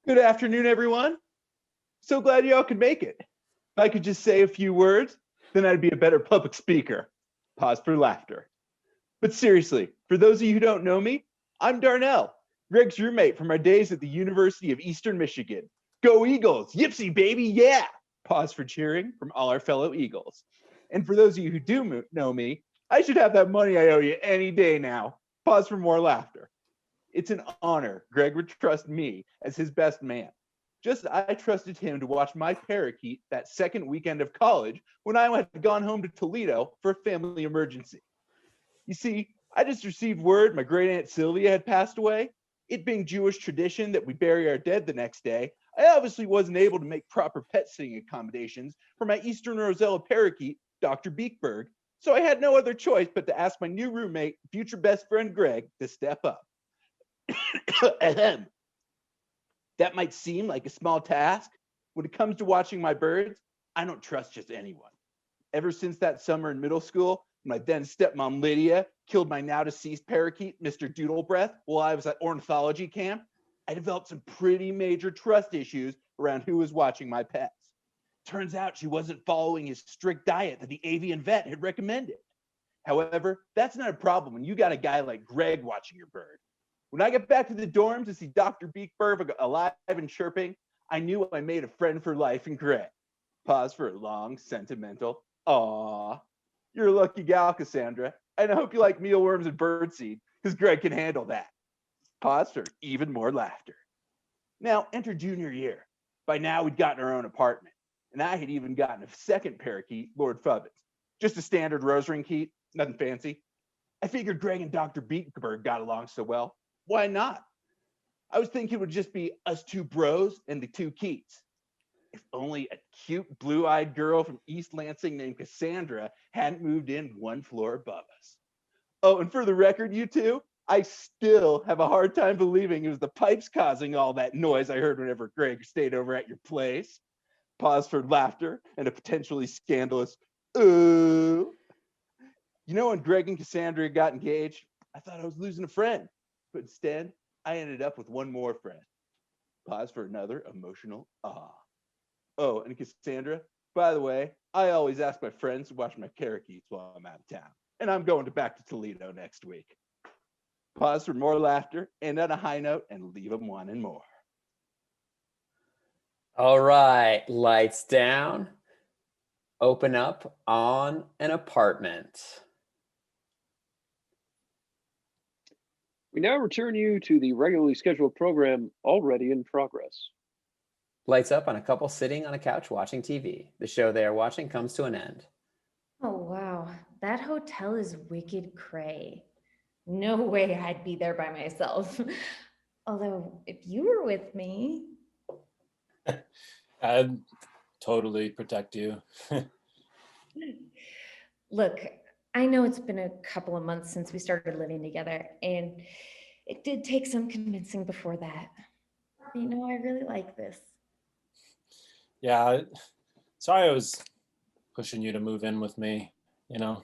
Good afternoon, everyone. So glad y'all could make it. If I could just say a few words, then I'd be a better public speaker. Pause for laughter. But seriously, for those of you who don't know me, I'm Darnell, Greg's roommate from our days at the University of Eastern Michigan. Go Eagles! Yipsy, baby, yeah! Pause for cheering from all our fellow Eagles. And for those of you who do know me, I should have that money I owe you any day now. Pause for more laughter. It's an honor Greg would trust me as his best man. Just as I trusted him to watch my parakeet that second weekend of college when I had gone home to Toledo for a family emergency. You see, I just received word my great aunt Sylvia had passed away. It being Jewish tradition that we bury our dead the next day, I obviously wasn't able to make proper pet sitting accommodations for my Eastern Rosella parakeet, Dr. Beekberg, so I had no other choice but to ask my new roommate, future best friend Greg, to step up. That might seem like a small task. When it comes to watching my birds, I don't trust just anyone. Ever since that summer in middle school, my then stepmom Lydia killed my now deceased parakeet, Mr. Doodlebreath, while I was at ornithology camp, I developed some pretty major trust issues around who was watching my pets. Turns out she wasn't following his strict diet that the avian vet had recommended. However, that's not a problem when you got a guy like Greg watching your bird. When I get back to the dorms to see Dr. Beekberg alive and chirping, I knew I made a friend for life in Greg. Pause for a long, sentimental, aww. You're a lucky gal, Cassandra, and I hope you like mealworms and birdseed, because Greg can handle that. Pause for even more laughter. Now, enter junior year. By now, we'd gotten our own apartment, and I had even gotten a second parakeet, Lord Fubbins. Just a standard rose ring keet, nothing fancy. I figured Greg and Dr. Beekberg got along so well. Why not? I was thinking it would just be us 2 bros and the 2 keets. If only a cute blue-eyed girl from East Lansing named Cassandra hadn't moved in 1 floor above us. Oh, and for the record, you two, I still have a hard time believing it was the pipes causing all that noise I heard whenever Greg stayed over at your place. Pause for laughter and a potentially scandalous, ooh. You know, when Greg and Cassandra got engaged, I thought I was losing a friend, but instead, I ended up with 1 more friend. Pause for another emotional ah. Oh, and Cassandra, By the way, I always ask my friends to watch my parakeets while I'm out of town, and I'm going back to Toledo next week. Pause for more laughter, end on a high note, and leave them wanting more. All right, lights down. Open up on an apartment. We now return you to the regularly scheduled program already in progress. Lights up on a couple sitting on a couch watching TV. The show they are watching comes to an end. Oh, wow. That hotel is wicked cray. No way I'd be there by myself. Although, if you were with me. I'd totally protect you. Look, I know it's been a couple of months since we started living together, and it did take some convincing before that. But, you know, I really like this. Yeah, sorry I was pushing you to move in with me. You know,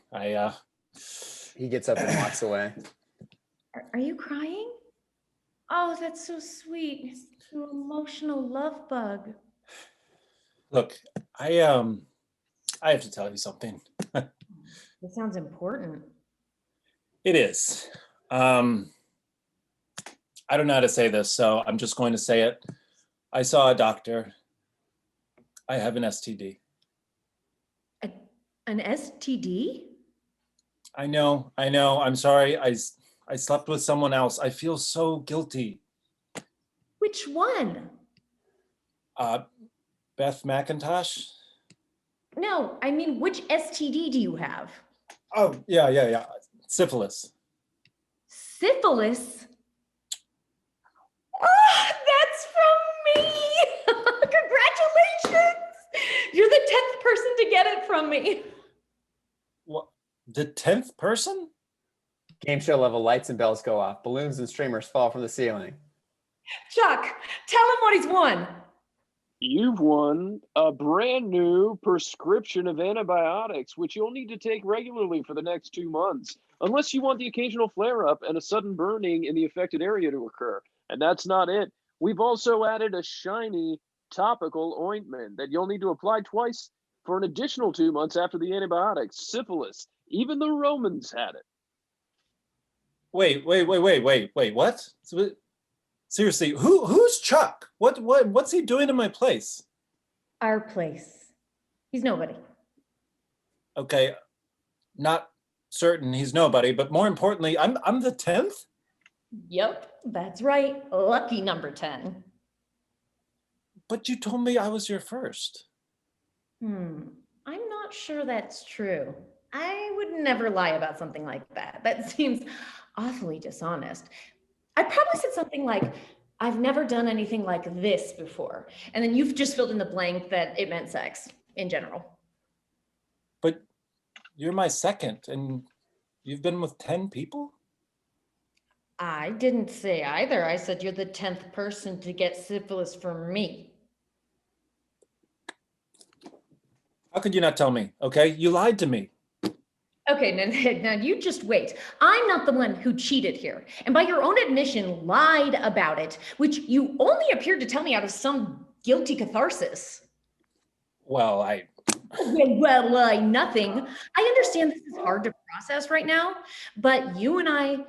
He gets up and walks away. Are you crying? Oh, that's so sweet. You emotional love bug. Look, I have to tell you something. That sounds important. It is. I don't know how to say this, so I'm just going to say it. I saw a doctor. I have an STD. An STD? I know. I'm sorry. I slept with someone else. I feel so guilty. Which one? Beth McIntosh? No, I mean, which STD do you have? Oh, yeah. Syphilis. Syphilis? Oh, that's from me! Congratulations! You're the 10th person to get it from me. What? The 10th person? Game show level lights and bells go off. Balloons and streamers fall from the ceiling. Chuck, tell him what he's won. You've won a brand new prescription of antibiotics, which you'll need to take regularly for the next 2 months, unless you want the occasional flare-up and a sudden burning in the affected area to occur. And that's not it. We've also added a shiny topical ointment that you'll need to apply twice for an additional 2 months after the antibiotics. Syphilis. Even the Romans had it. Wait, what? Seriously, who's Chuck? What's he doing in my place? Our place. He's nobody. Okay, not certain he's nobody, but more importantly, I'm the 10th? Yep, that's right. Lucky number 10. But you told me I was your first. I'm not sure that's true. I would never lie about something like that. That seems awfully dishonest. I probably said something like, I've never done anything like this before. And then you've just filled in the blank that it meant sex in general. But you're my second, and you've been with 10 people? I didn't say either. I said you're the 10th person to get syphilis from me. How could you not tell me? Okay, you lied to me. Okay, now you just wait. I'm not the one who cheated here. And by your own admission, lied about it, which you only appeared to tell me out of some guilty catharsis. Well, Nothing. I understand this is hard to process right now, but you and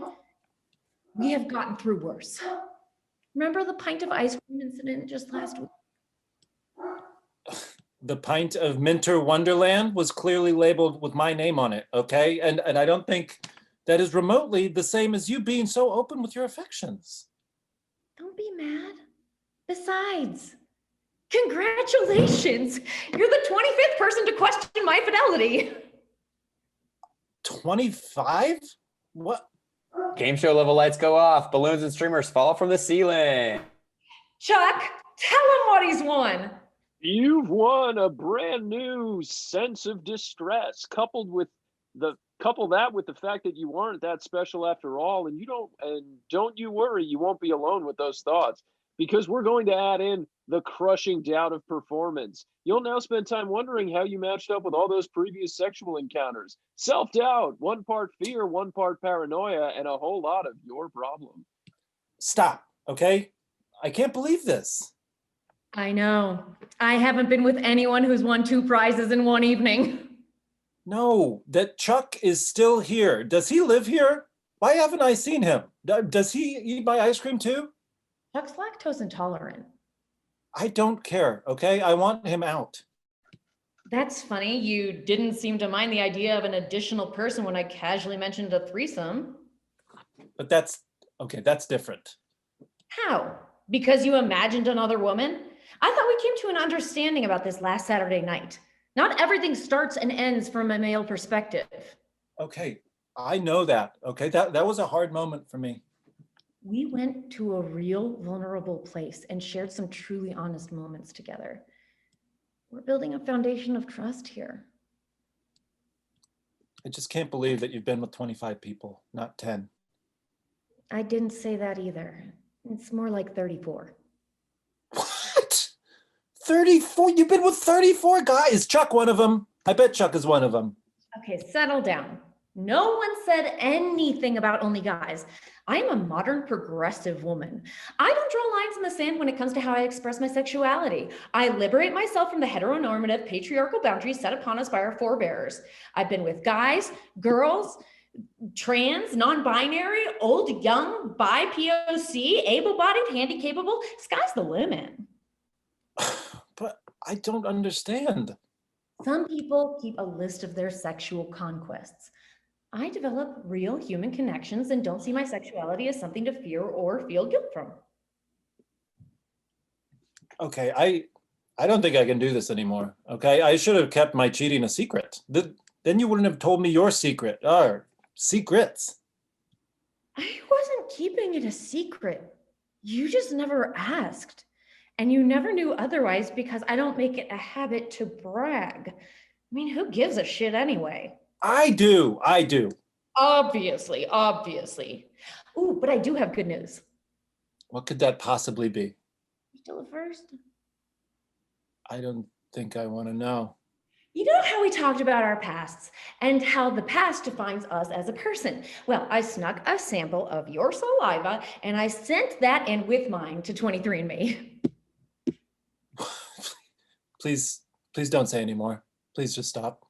we have gotten through worse. Remember the pint of ice cream incident just last week? the pint of Minter Wonderland was clearly labeled with my name on it, okay? And I don't think that is remotely the same as you being so open with your affections. Don't be mad. Besides, congratulations. You're the 25th person to question my fidelity. 25? What? Game show level lights go off. Balloons and streamers fall from the ceiling. Chuck, tell him what he's won. You've won a brand new sense of distress, couple that with the fact that you aren't that special after all, and don't you worry, you won't be alone with those thoughts, because we're going to add in the crushing doubt of performance. You'll now spend time wondering how you matched up with all those previous sexual encounters. Self-doubt, one part fear, one part paranoia, and a whole lot of your problem. Stop, okay? I can't believe this. I know. I haven't been with anyone who's won 2 prizes in one evening. No, that Chuck is still here. Does he live here? Why haven't I seen him? Does he eat my ice cream too? Chuck's lactose intolerant. I don't care, okay? I want him out. That's funny. You didn't seem to mind the idea of an additional person when I casually mentioned a threesome. But that's different. How? Because you imagined another woman? I thought we came to an understanding about this last Saturday night. Not everything starts and ends from a male perspective. Okay, I know that, okay? That was a hard moment for me. We went to a real vulnerable place and shared some truly honest moments together. We're building a foundation of trust here. I just can't believe that you've been with 25 people, not 10. I didn't say that either. It's more like 34. What? 34? You've been with 34 guys? Is Chuck one of them? I bet Chuck is one of them. Okay, settle down. No one said anything about only guys. I am a modern progressive woman. I don't draw lines in the sand when it comes to how I express my sexuality. I liberate myself from the heteronormative patriarchal boundaries set upon us by our forebears. I've been with guys, girls, trans, non-binary, old, young, bi, POC, able-bodied, handy-capable. Sky's the limit. But I don't understand. Some people keep a list of their sexual conquests. I develop real human connections and don't see my sexuality as something to fear or feel guilt from. Okay, I don't think I can do this anymore. Okay, I should have kept my cheating a secret. Then you wouldn't have told me your secret or secrets. I wasn't keeping it a secret. You just never asked. And you never knew otherwise because I don't make it a habit to brag. I mean, who gives a shit anyway? I do. Obviously. Ooh, but I do have good news. What could that possibly be? You still at first? I don't think I want to know. You know how we talked about our pasts and how the past defines us as a person? Well, I snuck a sample of your saliva and I sent that in with mine to 23andMe. Please don't say anymore. Please just stop.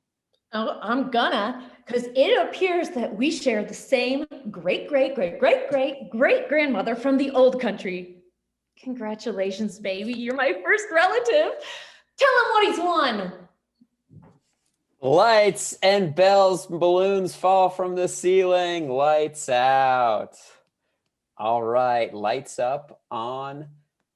Oh, I'm gonna, because it appears that we share the same great-great-great-great-great-great-grandmother from the old country. Congratulations, baby. You're my first relative. Tell him what he's won. Lights and bells, balloons fall from the ceiling. Lights out. All right, lights up on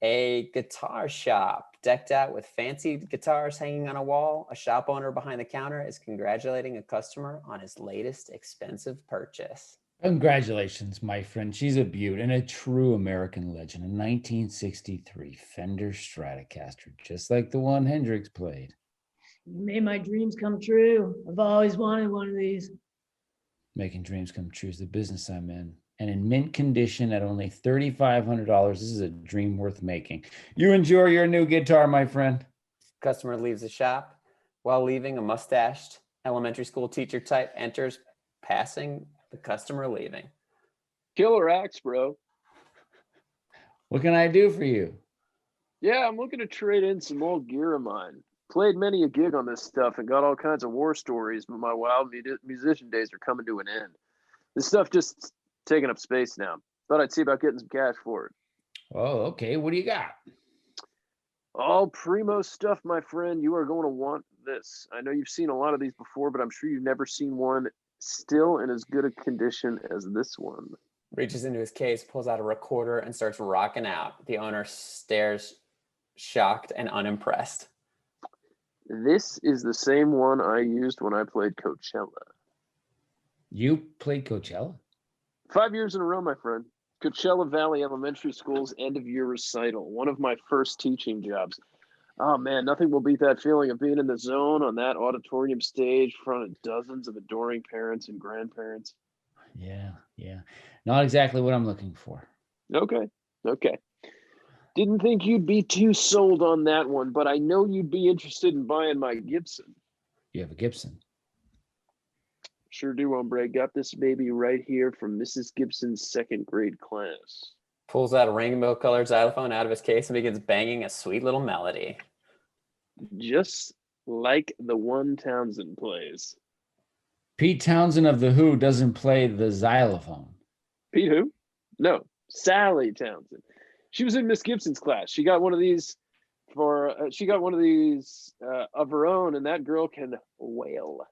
a guitar shop decked out with fancy guitars hanging on a wall. A shop owner behind the counter is congratulating a customer on his latest expensive purchase. Congratulations, my friend. She's a beaut and a true American legend. A 1963 Fender Stratocaster, just like the one Hendrix played. You made my dreams come true. I've always wanted one of these. Making dreams come true is the business I'm in. And in mint condition at only $3,500, this is a dream worth making. You enjoy your new guitar, my friend. Customer leaves the shop. While leaving, a mustached elementary school teacher type enters, passing the customer leaving. Killer axe, bro. What can I do for you? Yeah, I'm looking to trade in some old gear of mine. Played many a gig on this stuff and got all kinds of war stories, but my wild musician days are coming to an end. This stuff just taking up space now. Thought I'd see about getting some cash for it. Oh, okay. What do you got? All primo stuff, my friend. You are going to want this. I know you've seen a lot of these before, but I'm sure you've never seen one still in as good a condition as this one. Reaches into his case, pulls out a recorder, and starts rocking out. The owner stares, shocked and unimpressed. This is the same one I used when I played Coachella. You played Coachella? 5 years in a row, my friend. Coachella Valley Elementary School's end-of-year recital, one of my first teaching jobs. Oh, man, nothing will beat that feeling of being in the zone on that auditorium stage in front of dozens of adoring parents and grandparents. Yeah. Not exactly what I'm looking for. Okay. Didn't think you'd be too sold on that one, but I know you'd be interested in buying my Gibson. You have a Gibson? Sure do, hombre. Got this baby right here from Mrs. Gibson's second grade class. Pulls out a rainbow-colored xylophone out of his case and begins banging a sweet little melody. just like the one Townsend plays. Pete Townsend of The Who doesn't play the xylophone. Pete who? No, Sally Townsend. She was in Miss Gibson's class. She got one of these of her own, and that girl can wail.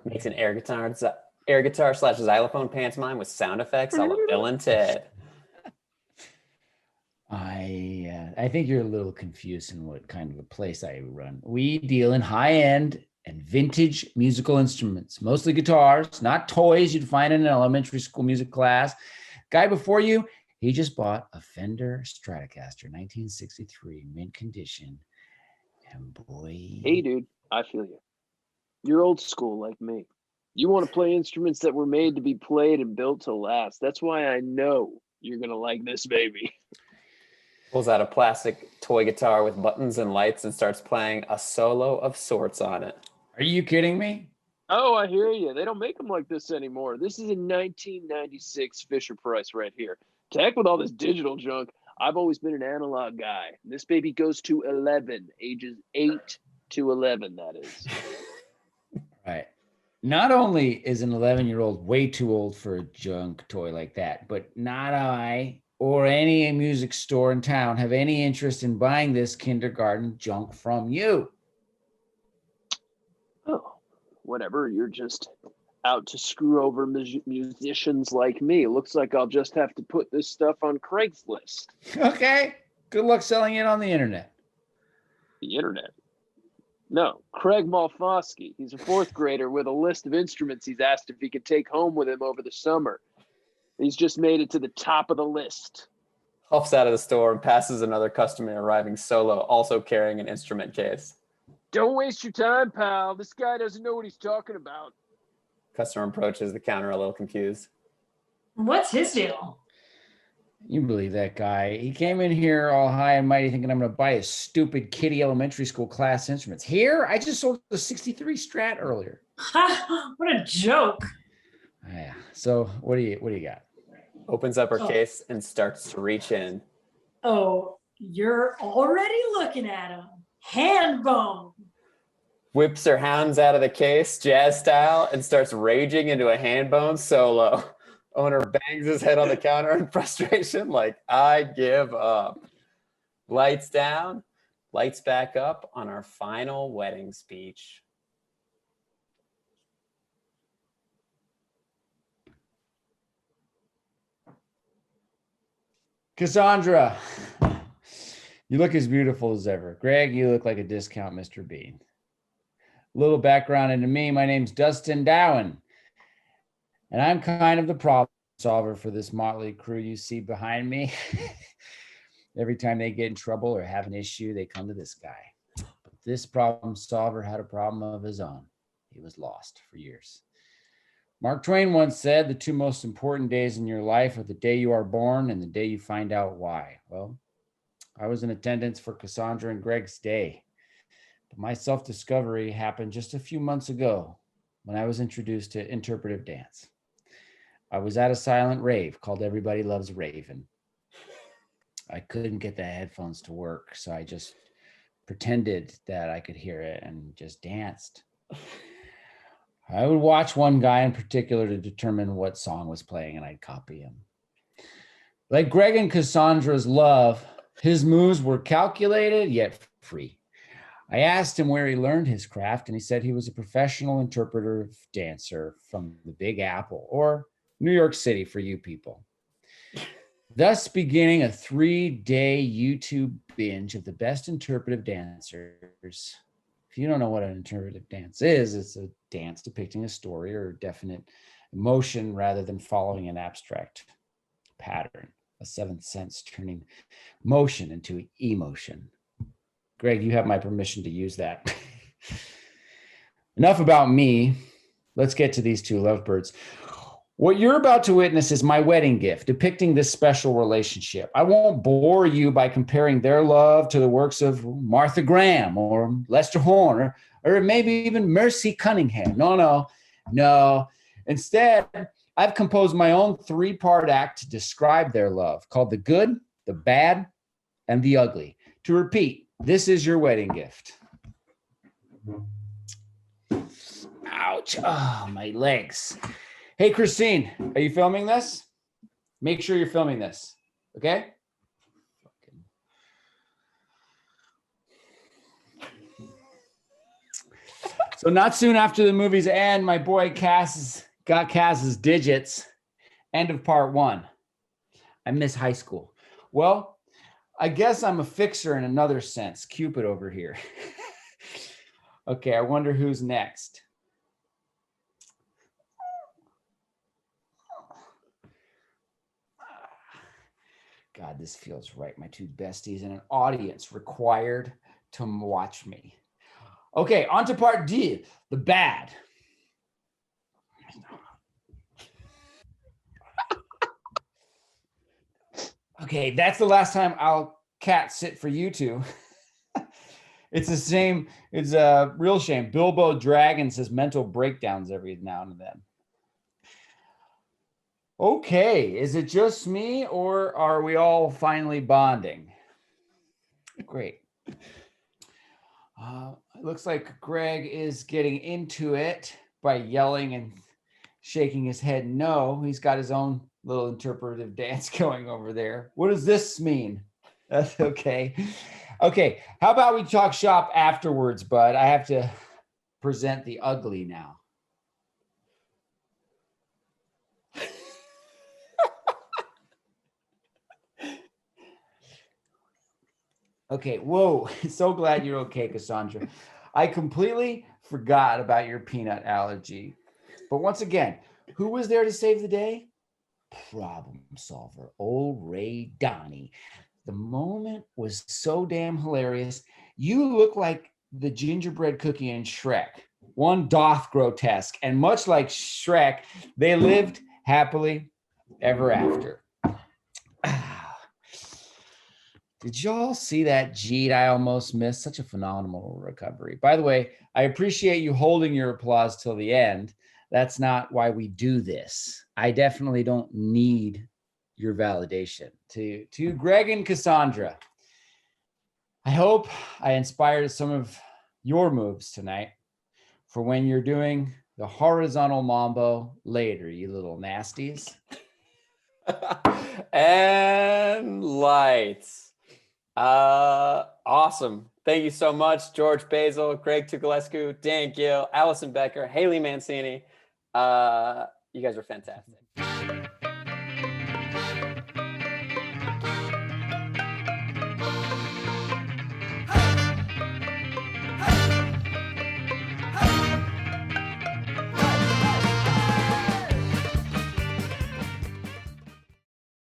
Makes an air guitar / xylophone pantomime with sound effects a la Bill and Ted. I think you're a little confused in what kind of a place I run. We deal in high-end and vintage musical instruments, mostly guitars, not toys you'd find in an elementary school music class. Guy before you, he just bought a Fender Stratocaster 1963 mint condition. And boy. Hey, dude, I feel you. You're old school like me. You want to play instruments that were made to be played and built to last. That's why I know you're going to like this baby. Pulls out a plastic toy guitar with buttons and lights and starts playing a solo of sorts on it. Are you kidding me? Oh, I hear you. They don't make them like this anymore. This is a 1996 Fisher-Price right here. To heck with all this digital junk. I've always been an analog guy. This baby goes to 11, ages 8 to 11, that is. Right. Not only is an 11-year-old way too old for a junk toy like that, but not I or any music store in town have any interest in buying this kindergarten junk from you. Oh, whatever. You're just out to screw over musicians like me. It looks like I'll just have to put this stuff on Craigslist. Okay. Good luck selling it on the internet. The internet? No, Craig Malfoski. He's a 4th grader with a list of instruments he's asked if he could take home with him over the summer. He's just made it to the top of the list. Huffs out of the store and passes another customer arriving solo, also carrying an instrument case. Don't waste your time, pal. This guy doesn't know what he's talking about. Customer approaches the counter a little confused. What's his deal? You believe that guy. He came in here all high and mighty thinking I'm going to buy his stupid kiddie elementary school class instruments. Here, I just sold the 63 Strat earlier. What a joke. Yeah. So what do you got? Opens up her case and starts to reach in. Oh, you're already looking at him. Hand bone. Whips her hands out of the case, jazz style, and starts raging into a hand bone solo. Owner bangs his head on the counter in frustration, like, I give up. Lights down, lights back up on our final wedding speech. Cassandra, you look as beautiful as ever. Greg, you look like a discount Mr. Bean. Little background into me. My name's Dustin Dowen, and I'm kind of the problem solver for this motley crew you see behind me. Every time they get in trouble or have an issue, they come to this guy. But this problem solver had a problem of his own. He was lost for years. Mark Twain once said, the 2 most important days in your life are the day you are born and the day you find out why. Well, I was in attendance for Cassandra and Greg's day. But my self-discovery happened just a few months ago when I was introduced to interpretive dance. I was at a silent rave called Everybody Loves Raven. I couldn't get the headphones to work, so I just pretended that I could hear it and just danced. I would watch one guy in particular to determine what song was playing, and I'd copy him. Like Greg and Cassandra's love, his moves were calculated yet free. I asked him where he learned his craft, and he said he was a professional interpretive dancer from the Big Apple, or New York City for you people. Thus beginning a 3-day YouTube binge of the best interpretive dancers. If you don't know what an interpretive dance is, it's a dance depicting a story or definite emotion rather than following an abstract pattern, a 7th sense turning motion into emotion. Greg, you have my permission to use that. Enough about me. Let's get to these 2 lovebirds. What you're about to witness is my wedding gift, depicting this special relationship. I won't bore you by comparing their love to the works of Martha Graham or Lester Horne or maybe even Mercy Cunningham. No. Instead, I've composed my own 3-part act to describe their love, called The Good, The Bad, and The Ugly. To repeat, this is your wedding gift. Ouch. Oh, my legs. Hey, Christine, are you filming this? Make sure you're filming this. Okay? So not soon after the movie's end, my boy Cass got Cass's digits. End of part 1. I miss high school. Well, I guess I'm a fixer in another sense. Cupid over here. Okay, I wonder who's next. God, this feels right. My 2 besties and an audience required to watch me. Okay, on to part D, the bad. Okay, that's the last time I'll cat sit for you two. It's the same, it's a real shame. Bilbo Dragons has mental breakdowns every now and then. Okay, is it just me or are we all finally bonding? Great. It looks like Greg is getting into it by yelling and shaking his head no. He's got his own little interpretive dance going over there. What does this mean? That's okay. Okay, how about we talk shop afterwards, bud? I have to present the ugly now. Okay, whoa, so glad you're okay, Cassandra. I completely forgot about your peanut allergy. But once again, who was there to save the day? Problem solver, old Ray Donnie. The moment was so damn hilarious. You look like the gingerbread cookie in Shrek. One doth grotesque, and much like Shrek, they lived happily ever after. Did y'all see that Jeet I almost missed? Such a phenomenal recovery. By the way, I appreciate you holding your applause till the end. That's not why we do this. I definitely don't need your validation. To Greg and Cassandra, I hope I inspired some of your moves tonight for when you're doing the horizontal mambo later, you little nasties. And lights. Awesome. Thank you so much, George Basil, Greg Tuculescu, Dan Gill, Alison Becker, Haley Mancini. You guys are fantastic.